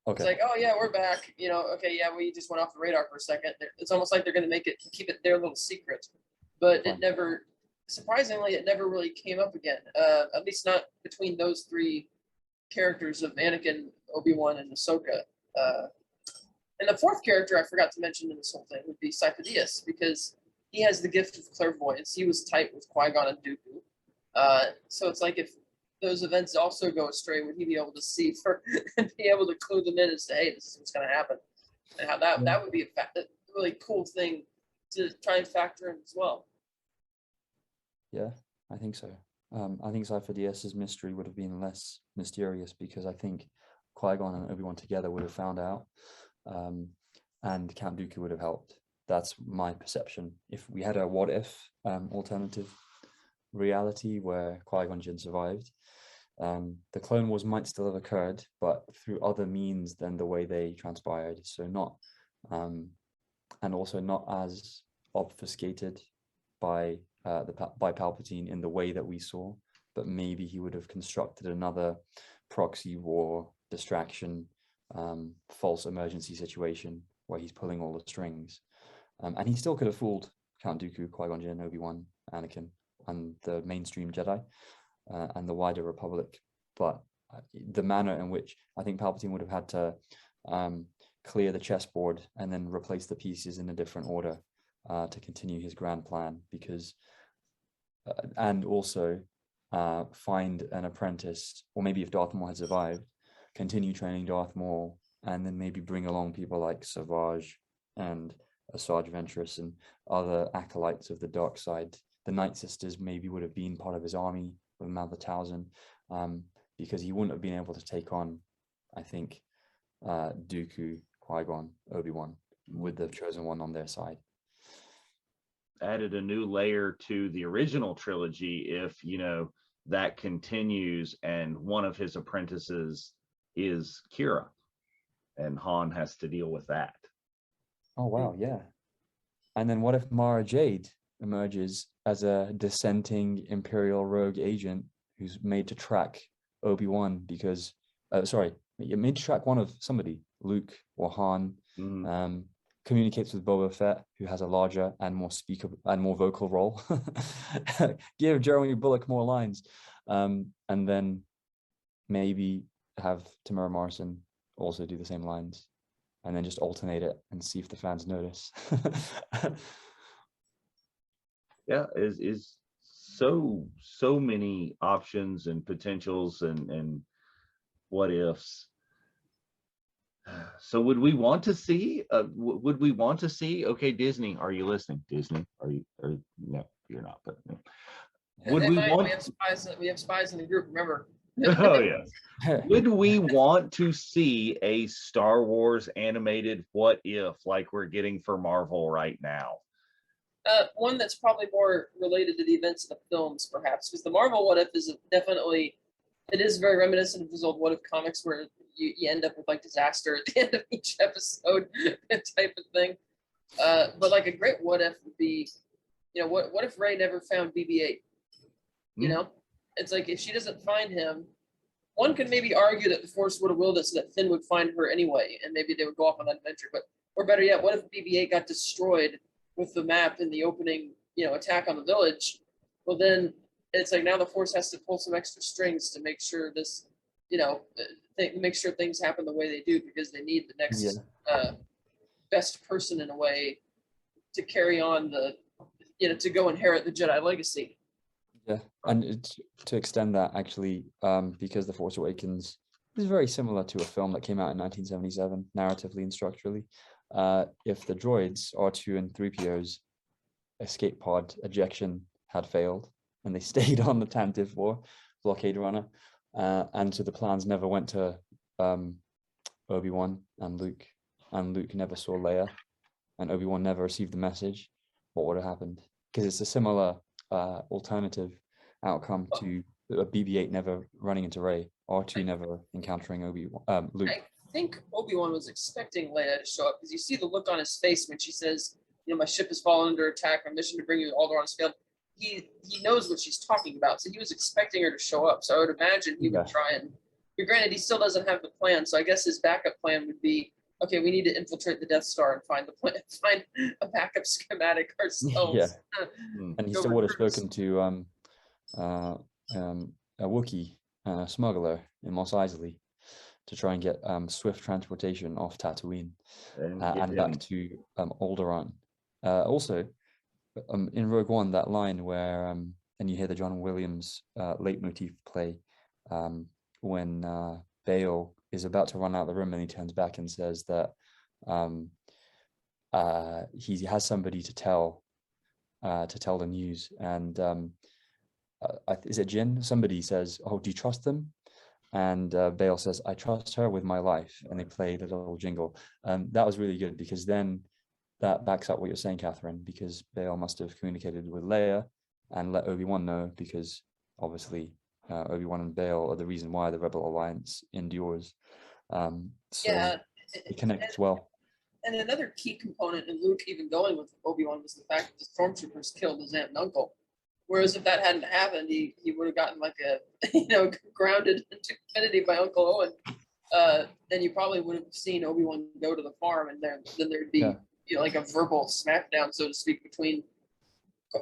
Speaker 2: Okay. It's like, oh yeah, we're back. Okay, yeah, we just went off the radar for a second. It's almost like they're going to keep it their little secret, but it never. Surprisingly, it never really came up again. At least not between those 3 characters of Anakin, Obi-Wan, and Ahsoka. And the 4th character I forgot to mention in this whole thing would be Sifo-Dyas, because he has the gift of clairvoyance. He was tight with Qui-Gon and Dooku. So it's like, if those events also go astray, would he be able to see and be able to clue them in as to, hey, this is what's going to happen? And how that would be a really cool thing to try and factor in as well.
Speaker 3: Yeah, I think so. I think Sifo-Dyas's mystery would have been less mysterious, because I think Qui-Gon and Obi-Wan together would have found out, and Count Dooku would have helped. That's my perception. If we had a what-if alternative reality where Qui-Gon Jinn survived, the Clone Wars might still have occurred, but through other means than the way they transpired. So not, and also not as obfuscated by by Palpatine in the way that we saw, but maybe he would have constructed another proxy war, distraction, false emergency situation where he's pulling all the strings, and he still could have fooled Count Dooku, Qui-Gon Jinn, Obi-Wan, Anakin, and the mainstream Jedi, and the wider Republic. But the manner in which I think Palpatine would have had to clear the chessboard and then replace the pieces in a different order to continue his grand plan, because and also find an apprentice, or maybe if Darth Maul had survived, continue training Darth Maul, and then maybe bring along people like Savage and Asajj Ventress and other acolytes of the dark side. The Night Sisters maybe would have been part of his army with Mother Talzin, because he wouldn't have been able to take on, I think, Dooku, Qui-Gon, Obi-Wan with the Chosen One on their side.
Speaker 1: added a new layer to the original trilogy if, that continues and one of his apprentices is Kira, and Han has to deal with that.
Speaker 3: Oh wow, yeah. And then what if Mara Jade emerges as a dissenting Imperial rogue agent who's made to track Obi-Wan because, made to track one of somebody, Luke or Han, communicates with Boba Fett, who has a larger and more vocal role. Give Jeremy Bullock more lines. And then maybe have Tamara Morrison also do the same lines, and then just alternate it and see if the fans notice.
Speaker 1: Yeah, is so many options and potentials and what ifs. So would we want to see? Okay, Disney, are you listening? Disney, no, you're not. But would we want?
Speaker 2: We have spies in the group. Remember?
Speaker 1: Oh yes. Would we want to see a Star Wars animated what if like we're getting for Marvel right now?
Speaker 2: One that's probably more related to the events of the films, perhaps, because the Marvel what if is definitely, it is very reminiscent of those old what if comics where you end up with like disaster at the end of each episode type of thing. But like a great what if would be, what if Rey never found BB-8? You know, it's like if she doesn't find him, one could maybe argue that the Force would have willed it so that Finn would find her anyway, and maybe they would go off on that adventure. But, or better yet, what if BB-8 got destroyed with the map in the opening, attack on the village? Well, then it's like now the Force has to pull some extra strings to make sure this, make sure things happen the way they do, because they need the next best person in a way to carry on to go inherit the Jedi legacy.
Speaker 3: Yeah, and to extend that, actually, because The Force Awakens is very similar to a film that came out in 1977, narratively and structurally. If the droids, R2 and 3PO's escape pod ejection had failed, and they stayed on the Tantive 4 blockade runner, and so the plans never went to Obi-Wan and Luke never saw Leia, and Obi-Wan never received the message, what would have happened? Because it's a similar alternative outcome to a BB-8 never running into Rey, R2 never encountering Luke.
Speaker 2: I think Obi-Wan was expecting Leia to show up, because you see the look on his face when she says, my ship has fallen under attack, my mission to bring you to Alderaan's field. He knows what she's talking about, so he was expecting her to show up. So I would imagine he would try and. But granted, he still doesn't have the plan, so I guess his backup plan would be, okay, we need to infiltrate the Death Star and find a backup schematic ourselves.
Speaker 3: Yeah, and he still would have spoken to a Wookiee smuggler in Mos Eisley to try and get swift transportation off Tatooine and back to Alderaan. Also, in Rogue One, that line where and you hear the John Williams leitmotif play when Bale is about to run out of the room, and he turns back and says that he has somebody to tell the news, and is it Jin? Somebody says, "Oh, do you trust them?" And Bale says, "I trust her with my life," and they play the little jingle. That was really good, because then that backs up what you're saying, Catherine, because Bale must have communicated with Leia and let Obi-Wan know, because obviously Obi-Wan and Bale are the reason why the Rebel Alliance endures. So it connects well.
Speaker 2: And another key component in Luke even going with Obi-Wan was the fact that the stormtroopers killed his aunt and uncle. Whereas if that hadn't happened, he would have gotten like a grounded into infinity by Uncle Owen. Then you probably would have seen Obi-Wan go to the farm, and then there'd be like a verbal smackdown, so to speak, between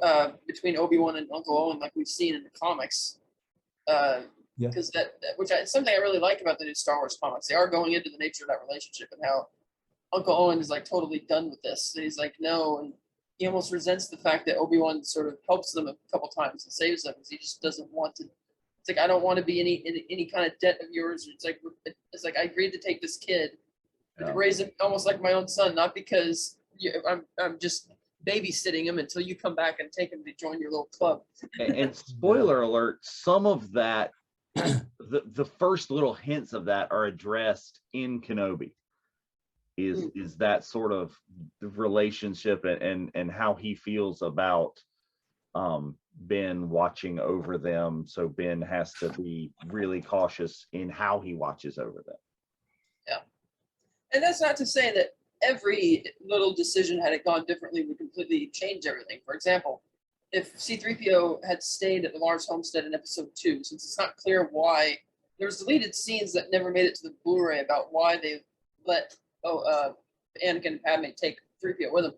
Speaker 2: Obi-Wan and Uncle Owen, like we've seen in the comics. Because it's something I really like about the new Star Wars comics. They are going into the nature of that relationship and how Uncle Owen is like totally done with this. And he's like, no, and he almost resents the fact that Obi-Wan sort of helps them a couple times and saves them, because he just doesn't want to. It's like, I don't want to be any kind of debt of yours. It's like I agreed to take this kid, to raise him almost like my own son, not because I'm just babysitting him until you come back and take him to join your little club.
Speaker 1: And spoiler alert, some of that, the first little hints of that are addressed in Kenobi. is that sort of the relationship and how he feels about Ben watching over them. So Ben has to be really cautious in how he watches over them.
Speaker 2: Yeah. And that's not to say that every little decision, had it gone differently, would completely change everything. For example, if C-3PO had stayed at the Mars homestead in episode 2, since it's not clear why, there's deleted scenes that never made it to the Blu-ray about why they let Anakin and Padme take 3PO with them.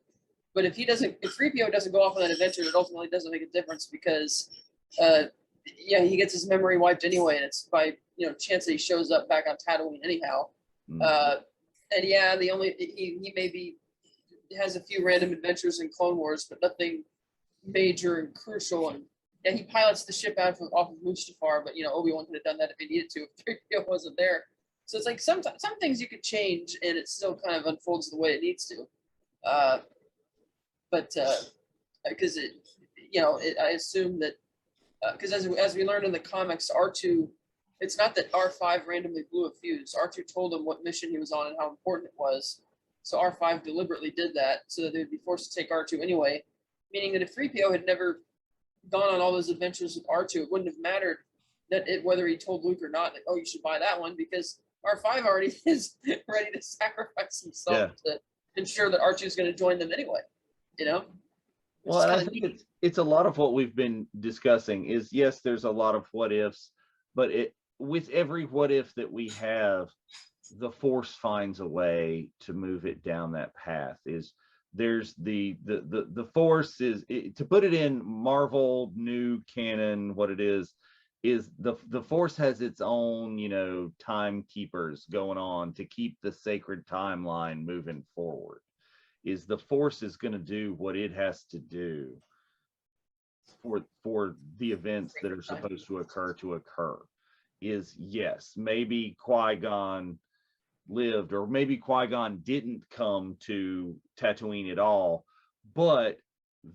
Speaker 2: But if 3PO doesn't go off on that adventure, it ultimately doesn't make a difference because, he gets his memory wiped anyway, and it's by chance that he shows up back on Tatooine anyhow. And yeah, he maybe has a few random adventures in Clone Wars, but nothing major and crucial. And yeah, he pilots the ship out off of Mustafar, but Obi-Wan could have done that if he needed to if 3PO wasn't there. So it's like some things you could change, and it still kind of unfolds the way it needs to. But because I assume that because as we learned in the comics, R2, it's not that R5 randomly blew a fuse. R2 told him what mission he was on and how important it was. So R5 deliberately did that so that they would be forced to take R2 anyway, meaning that if 3PO had never gone on all those adventures with R2, it wouldn't have mattered whether he told Luke or not, like, oh, you should buy that one, because R5 already is ready to sacrifice himself to ensure that R2 is going to join them anyway.
Speaker 1: Well, I think it's a lot of what we've been discussing is, yes, there's a lot of what ifs, but with every what if that we have, the Force finds a way to move it down that path. There's the Force is, to put it in Marvel new canon, what it is the Force has its own timekeepers going on to keep the sacred timeline moving forward. The Force is going to do what it has to do for the events that are supposed to occur. Yes, maybe Qui-Gon lived, or maybe Qui-Gon didn't come to Tatooine at all, but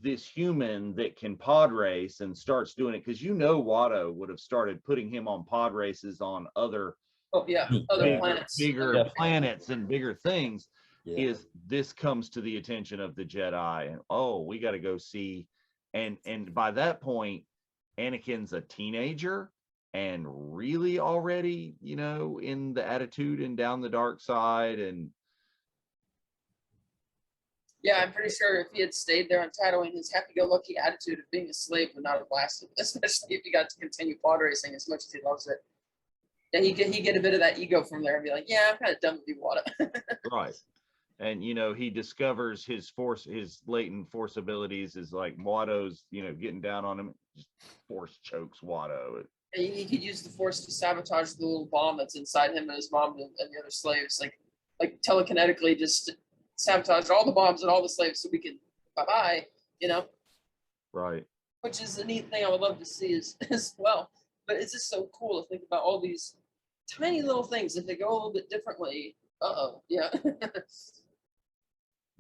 Speaker 1: this human that can pod race and starts doing it, because Watto would have started putting him on pod races on other
Speaker 2: planets,
Speaker 1: bigger planets and bigger things. This comes to the attention of the Jedi, and we got to go see, and by that point Anakin's a teenager and really already in the attitude and down the dark side. And
Speaker 2: I'm pretty sure if he had stayed there on Tatooine, his happy-go-lucky attitude of being a slave would not have lasted, especially if he got to continue pod racing as much as he loves it. And he get a bit of that ego from there and be like, I'm kind of done with you, Watto.
Speaker 1: Right. And he discovers his latent Force abilities is like Watto's getting down on him, just Force chokes Watto.
Speaker 2: And he could use the Force to sabotage the little bomb that's inside him and his mom and the other slaves, like telekinetically just sabotage all the bombs and all the slaves so we can bye-bye,
Speaker 1: Right.
Speaker 2: Which is a neat thing I would love to see as well. But it's just so cool to think about all these tiny little things. If they go a little bit differently,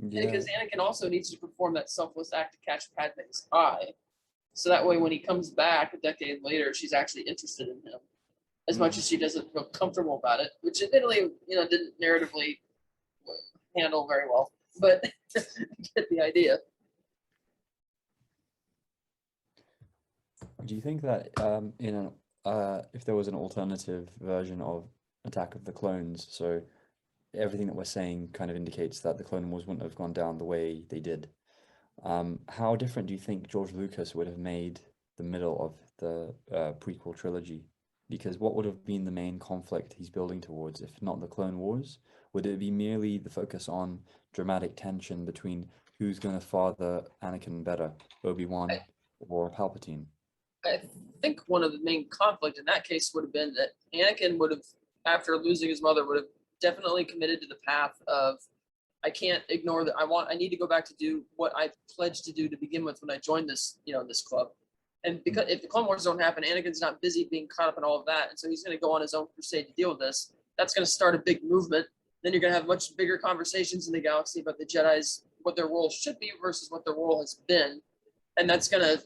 Speaker 2: because Anakin also needs to perform that selfless act to catch Padme's eye. So that way, when he comes back a decade later, she's actually interested in him as much as she doesn't feel comfortable about it, which admittedly, didn't narratively handle very well, but get the idea.
Speaker 3: Do you think that if there was an alternative version of Attack of the Clones, so everything that we're saying kind of indicates that the Clone Wars wouldn't have gone down the way they did, how different do you think George Lucas would have made the middle of the prequel trilogy? Because what would have been the main conflict he's building towards, if not the Clone Wars? Would it be merely the focus on dramatic tension between who's going to father Anakin better, Obi-Wan or Palpatine?
Speaker 2: I think one of the main conflict in that case would have been that Anakin would have, after losing his mother, would have definitely committed to the path of, I can't ignore that. I need to go back to do what I pledged to do to begin with when I joined this, this club. And because if the Clone Wars don't happen, Anakin's not busy being caught up in all of that. And so he's going to go on his own crusade to deal with this. That's going to start a big movement. Then you're going to have much bigger conversations in the galaxy about the Jedi's, what their role should be versus what their role has been. And that's going to,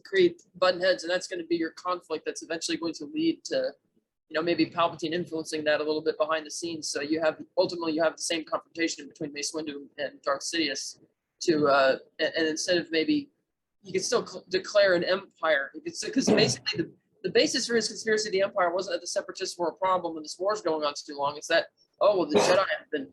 Speaker 2: create button heads. And that's going to be your conflict that's eventually going to lead to maybe Palpatine influencing that a little bit behind the scenes. So ultimately you have the same confrontation between Mace Windu and Darth Sidious and instead of maybe he could still declare an empire. Because basically the basis for his conspiracy of the empire wasn't that the separatists were a problem and this war's going on too long. It's that, the Jedi have been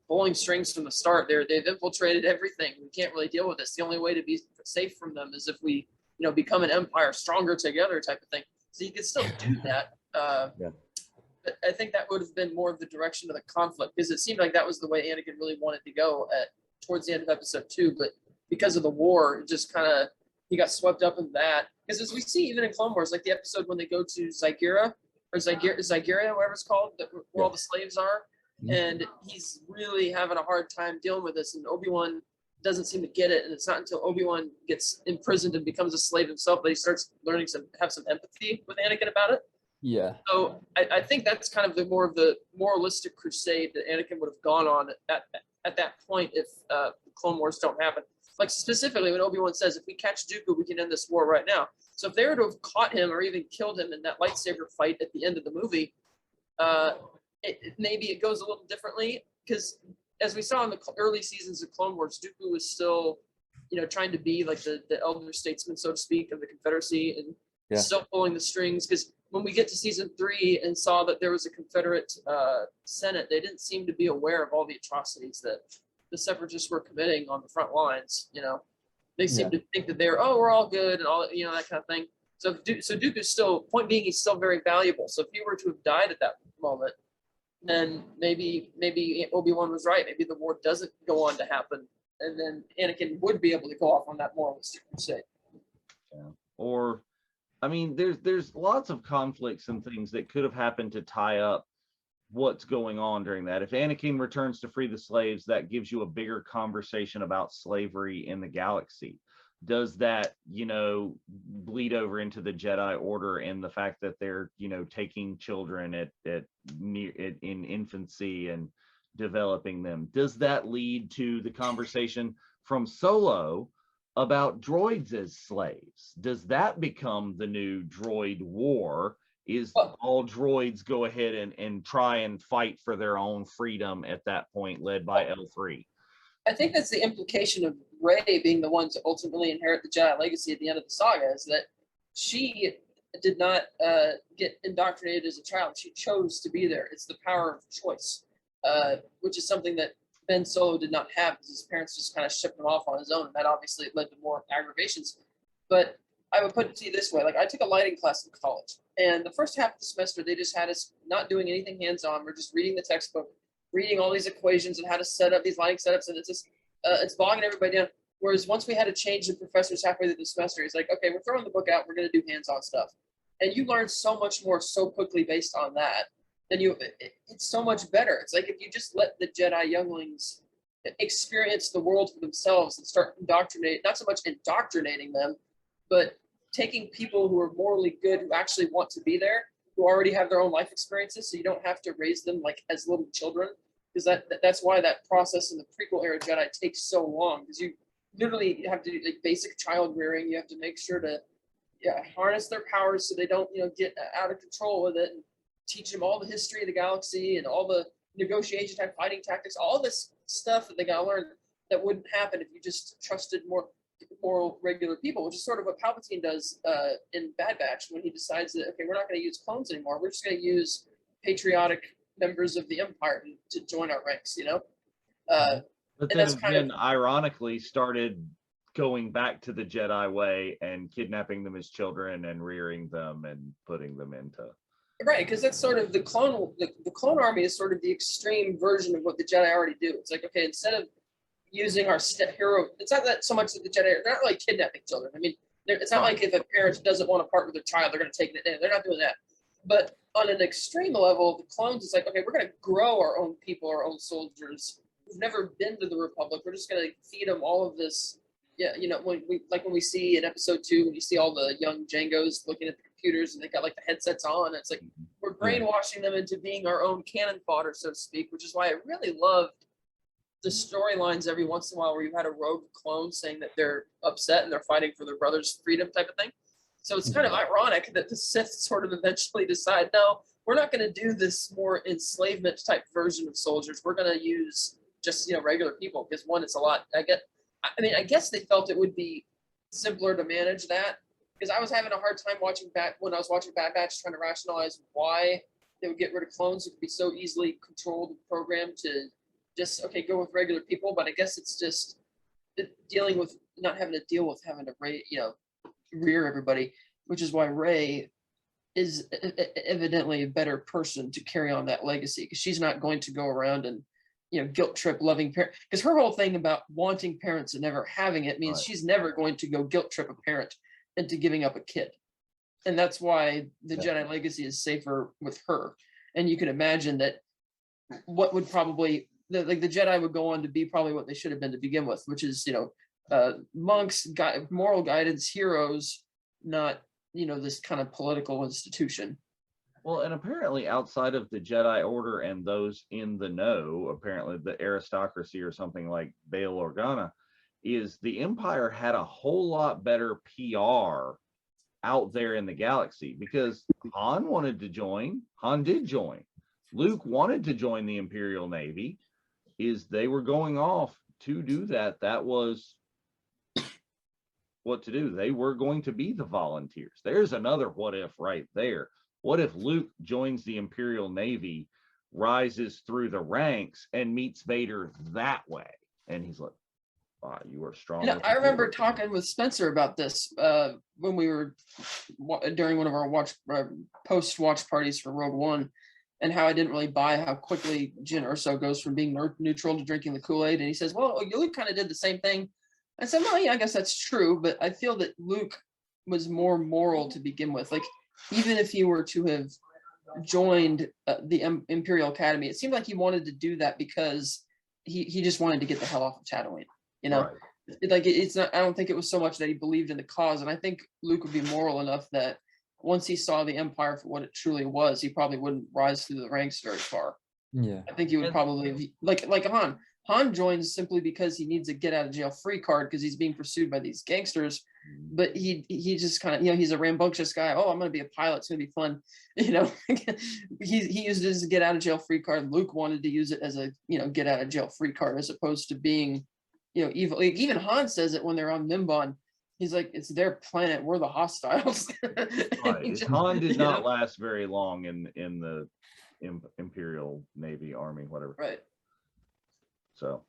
Speaker 2: pulling strings from the start. They've infiltrated everything. We can't really deal with this. The only way to be safe from them is if we, become an empire stronger together type of thing. So you could still do that. But I think that would have been more of the direction of the conflict, because it seemed like that was the way Anakin really wanted to go towards the end of episode 2. But because of the war, it just he got swept up in that. Because as we see even in Clone Wars, like the episode when they go to Zygerria, whatever it's called, where all the slaves are, and he's really having a hard time dealing with this, and Obi-Wan doesn't seem to get it, and it's not until Obi-Wan gets imprisoned and becomes a slave himself that he starts learning to have some empathy with Anakin about it.
Speaker 3: Yeah.
Speaker 2: So I think that's kind of more of the moralistic crusade that Anakin would have gone on at that point if the Clone Wars don't happen. Like specifically when Obi-Wan says, if we catch Dooku, we can end this war right now. So if they were to have caught him or even killed him in that lightsaber fight at the end of the movie, maybe it goes a little differently, because as we saw in the early seasons of Clone Wars, Dooku was still, trying to be like the elder statesman, so to speak, of the Confederacy, and still pulling the strings. Because when we get to season 3 and saw that there was a Confederate Senate, they didn't seem to be aware of all the atrocities that the separatists were committing on the front lines. They seem to think that we're all good and all, that kind of thing. So Dooku's still, point being, he's still very valuable. So if he were to have died at that moment, then maybe Obi-Wan was right. Maybe the war doesn't go on to happen, and then Anakin would be able to go off on that moralistic crusade.
Speaker 1: Yeah. Or, I mean, there's lots of conflicts and things that could have happened to tie up what's going on during that. If Anakin returns to free the slaves, that gives you a bigger conversation about slavery in the galaxy. Does that, bleed over into the Jedi Order and the fact that they're, taking children in infancy and developing them? Does that lead to the conversation from Solo about droids as slaves? Does that become the new droid war? Is all droids go ahead and try and fight for their own freedom at that point, led by L3?
Speaker 2: I think that's the implication of Rey being the one to ultimately inherit the Jedi legacy at the end of the saga, is that she did not get indoctrinated as a child. She chose to be there. It's the power of choice, which is something that Ben Solo did not have, because his parents just kind of shipped him off on his own, and that obviously led to more aggravations. But I would put it to you this way. Like, I took a lighting class in college, and the first half of the semester, they just had us not doing anything hands-on. We're just reading the textbook, reading all these equations and how to set up these lighting setups, and it's just it's bogging everybody down. Whereas once we had a change in professors halfway through the semester, he's like, okay, we're throwing the book out, we're going to do hands-on stuff. And you learn so much more so quickly based on that. Then it's so much better. It's like if you just let the Jedi younglings experience the world for themselves and start not so much indoctrinating them, but taking people who are morally good, who actually want to be there, who already have their own life experiences, so you don't have to raise them like as little children, because that's why that process in the prequel era Jedi takes so long, because you literally have to do like basic child rearing. You have to make sure to harness their powers so they don't get out of control with it, and teach them all the history of the galaxy and all the negotiation type fighting tactics, all this stuff that they got to learn that wouldn't happen if you just trusted more regular people, which is sort of what Palpatine does in Bad Batch, when he decides that, okay, we're not going to use clones anymore. We're just going to use patriotic members of the Empire to join our ranks,
Speaker 1: But then again, ironically, started going back to the Jedi way and kidnapping them as children and rearing them and putting them into...
Speaker 2: Right, because that's sort of the clone army is sort of the extreme version of what the Jedi already do. It's like, okay, instead of using our hero, it's not that so much that the Jedi, they're not like kidnapping children. I mean, it's not like if a parent doesn't want to part with their child, they're going to take it in. They're not doing that. But on an extreme level, the clones is like, okay, we're going to grow our own people, our own soldiers who've never been to the Republic. We're just going to feed them all of this. Yeah, when we see in episode 2, when you see all the young Jangos looking at the computers and they got like the headsets on, it's like we're brainwashing them into being our own cannon fodder, so to speak, which is why I really loved the storylines every once in a while where you had a rogue clone saying that they're upset and they're fighting for their brother's freedom type of thing. So it's kind of ironic that the Sith sort of eventually decide, no, we're not going to do this more enslavement type version of soldiers. We're going to use just regular people because one, it's a lot. I guess they felt it would be simpler to manage that because I was having a hard time when I was watching Bad Batch, trying to rationalize why they would get rid of clones. It could be so easily controlled and programmed to just go with regular people. But I guess it's just dealing with not having to deal with having to rear everybody, which is why Rey is evidently a better person to carry on that legacy because she's not going to go around and guilt trip loving parents, because her whole thing about wanting parents and never having it means she's never going to go guilt trip a parent into giving up a kid. And that's why the Jedi legacy is safer with her. And you can imagine that what would probably the Jedi would go on to be probably what they should have been to begin with, which is monks, moral guidance, heroes, not this kind of political institution.
Speaker 1: Well, and apparently outside of the Jedi Order and those in the know, apparently the aristocracy or something like Bail Organa, is the Empire had a whole lot better PR out there in the galaxy because Han wanted to join. Han did join. Luke wanted to join the Imperial Navy. They were going off to do that. That was what to do. They were going to be the volunteers. There's another what if right there. What if Luke joins the Imperial Navy, rises through the ranks, and meets Vader that way? And he's like, wow, you are strong.
Speaker 2: I remember talking with Spencer about this when we were during one of our post-watch parties for Rogue One, and how I didn't really buy how quickly Jyn Erso goes from being neutral to drinking the Kool-Aid. And he says, well, Luke kind of did the same thing. I said, well, yeah, I guess that's true, but I feel that Luke was more moral to begin with. Like, even if he were to have joined the Imperial Academy, it seemed like he wanted to do that because he just wanted to get the hell off of Tatooine.
Speaker 1: Right.
Speaker 2: It's not. I don't think it was so much that he believed in the cause, and I think Luke would be moral enough that once he saw the Empire for what it truly was, he probably wouldn't rise through the ranks very far.
Speaker 3: Yeah,
Speaker 2: I think he would probably like Han. Han joins simply because he needs a get out of jail free card because he's being pursued by these gangsters. But he just kind of, he's a rambunctious guy. Oh, I'm going to be a pilot. It's going to be fun. He used it as a get out of jail free card. Luke wanted to use it as a, get out of jail free card as opposed to being, evil. Like, even Han says it when they're on Mimban. He's like, it's their planet. We're the hostiles.
Speaker 1: Right. Han did not last very long in the Imperial Navy, Army, whatever.
Speaker 2: Right.
Speaker 1: So,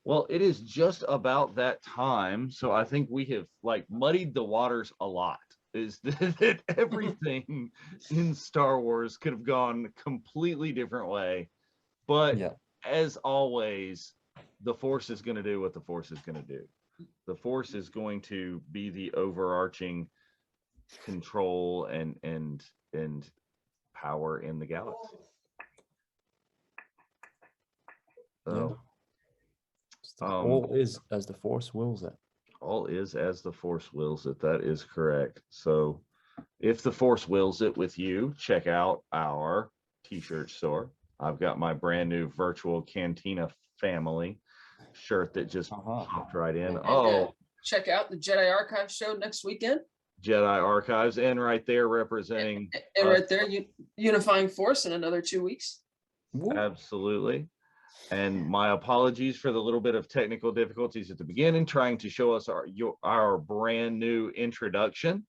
Speaker 1: well, it is just about that time. So I think we have muddied the waters a lot. Is that everything in Star Wars could have gone a completely different way. But as always, the Force is going to do what the Force is going to do. The Force is going to be the overarching control and power in the galaxy. So
Speaker 3: all is as the Force wills it.
Speaker 1: All is as the Force wills it. That is correct. So if the Force wills it with you, check out our t-shirt store. I've got my brand new virtual Cantina family shirt that just popped right in.
Speaker 2: Check out the Jedi Archives show next weekend.
Speaker 1: Jedi Archives, and right there representing
Speaker 2: and right there, Unifying Force in another 2 weeks.
Speaker 1: Absolutely. And my apologies for the little bit of technical difficulties at the beginning, trying to show us our brand new introduction.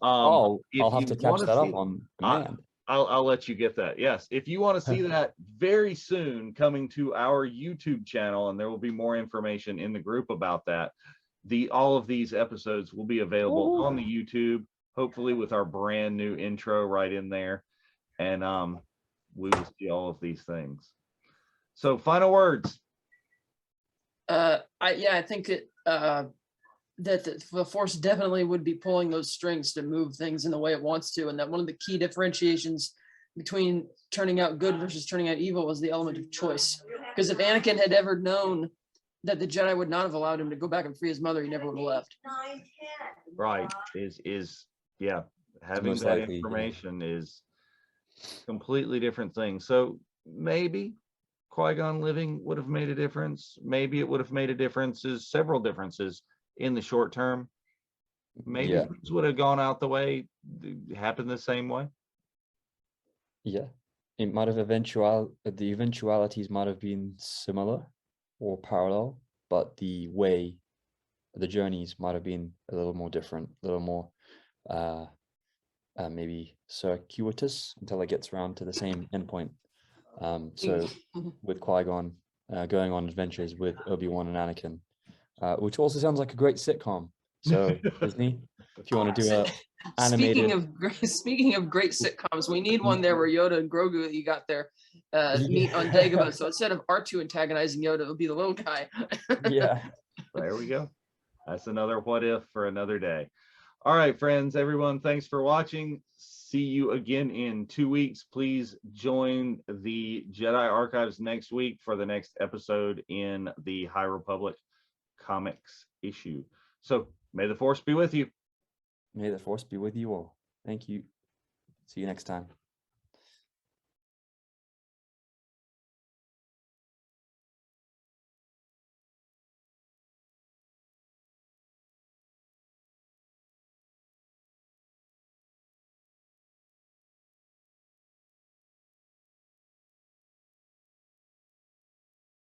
Speaker 3: I'll have to catch that up on demand.
Speaker 1: I'll let you get that. Yes, if you want to see that very soon, coming to our YouTube channel, and there will be more information in the group about that. All of these episodes will be available on the YouTube, hopefully with our brand new intro right in there, and we will see all of these things. So, final words.
Speaker 2: I think that the Force definitely would be pulling those strings to move things in the way it wants to, and that one of the key differentiations between turning out good versus turning out evil was the element of choice. Because if Anakin had ever known that the Jedi would not have allowed him to go back and free his mother, he never would have left.
Speaker 1: Right. Having that information is completely different thing. So maybe Qui-Gon living would have made a difference. Maybe it would have made several differences in the short term. Maybe things would have gone out the way, happened the same way.
Speaker 3: Yeah, it might have the eventualities might have been similar or parallel, but the journeys might have been a little more different, a little more maybe circuitous until it gets around to the same endpoint. So with Qui-Gon going on adventures with Obi-Wan and Anakin, which also sounds like a great sitcom. So Disney, if you want to do a animated.
Speaker 2: Speaking of great sitcoms, we need one there where Yoda and Grogu that you got there meet on Dagobah. So instead of R2 antagonizing Yoda, it'll be the little guy.
Speaker 3: Yeah.
Speaker 1: There we go. That's another what if for another day. All right, friends, everyone, thanks for watching. See you again in 2 weeks. Please join the Jedi Archives next week for the next episode in the High Republic comics issue. So may the Force be with you.
Speaker 3: May the Force be with you all. Thank you. See you next time.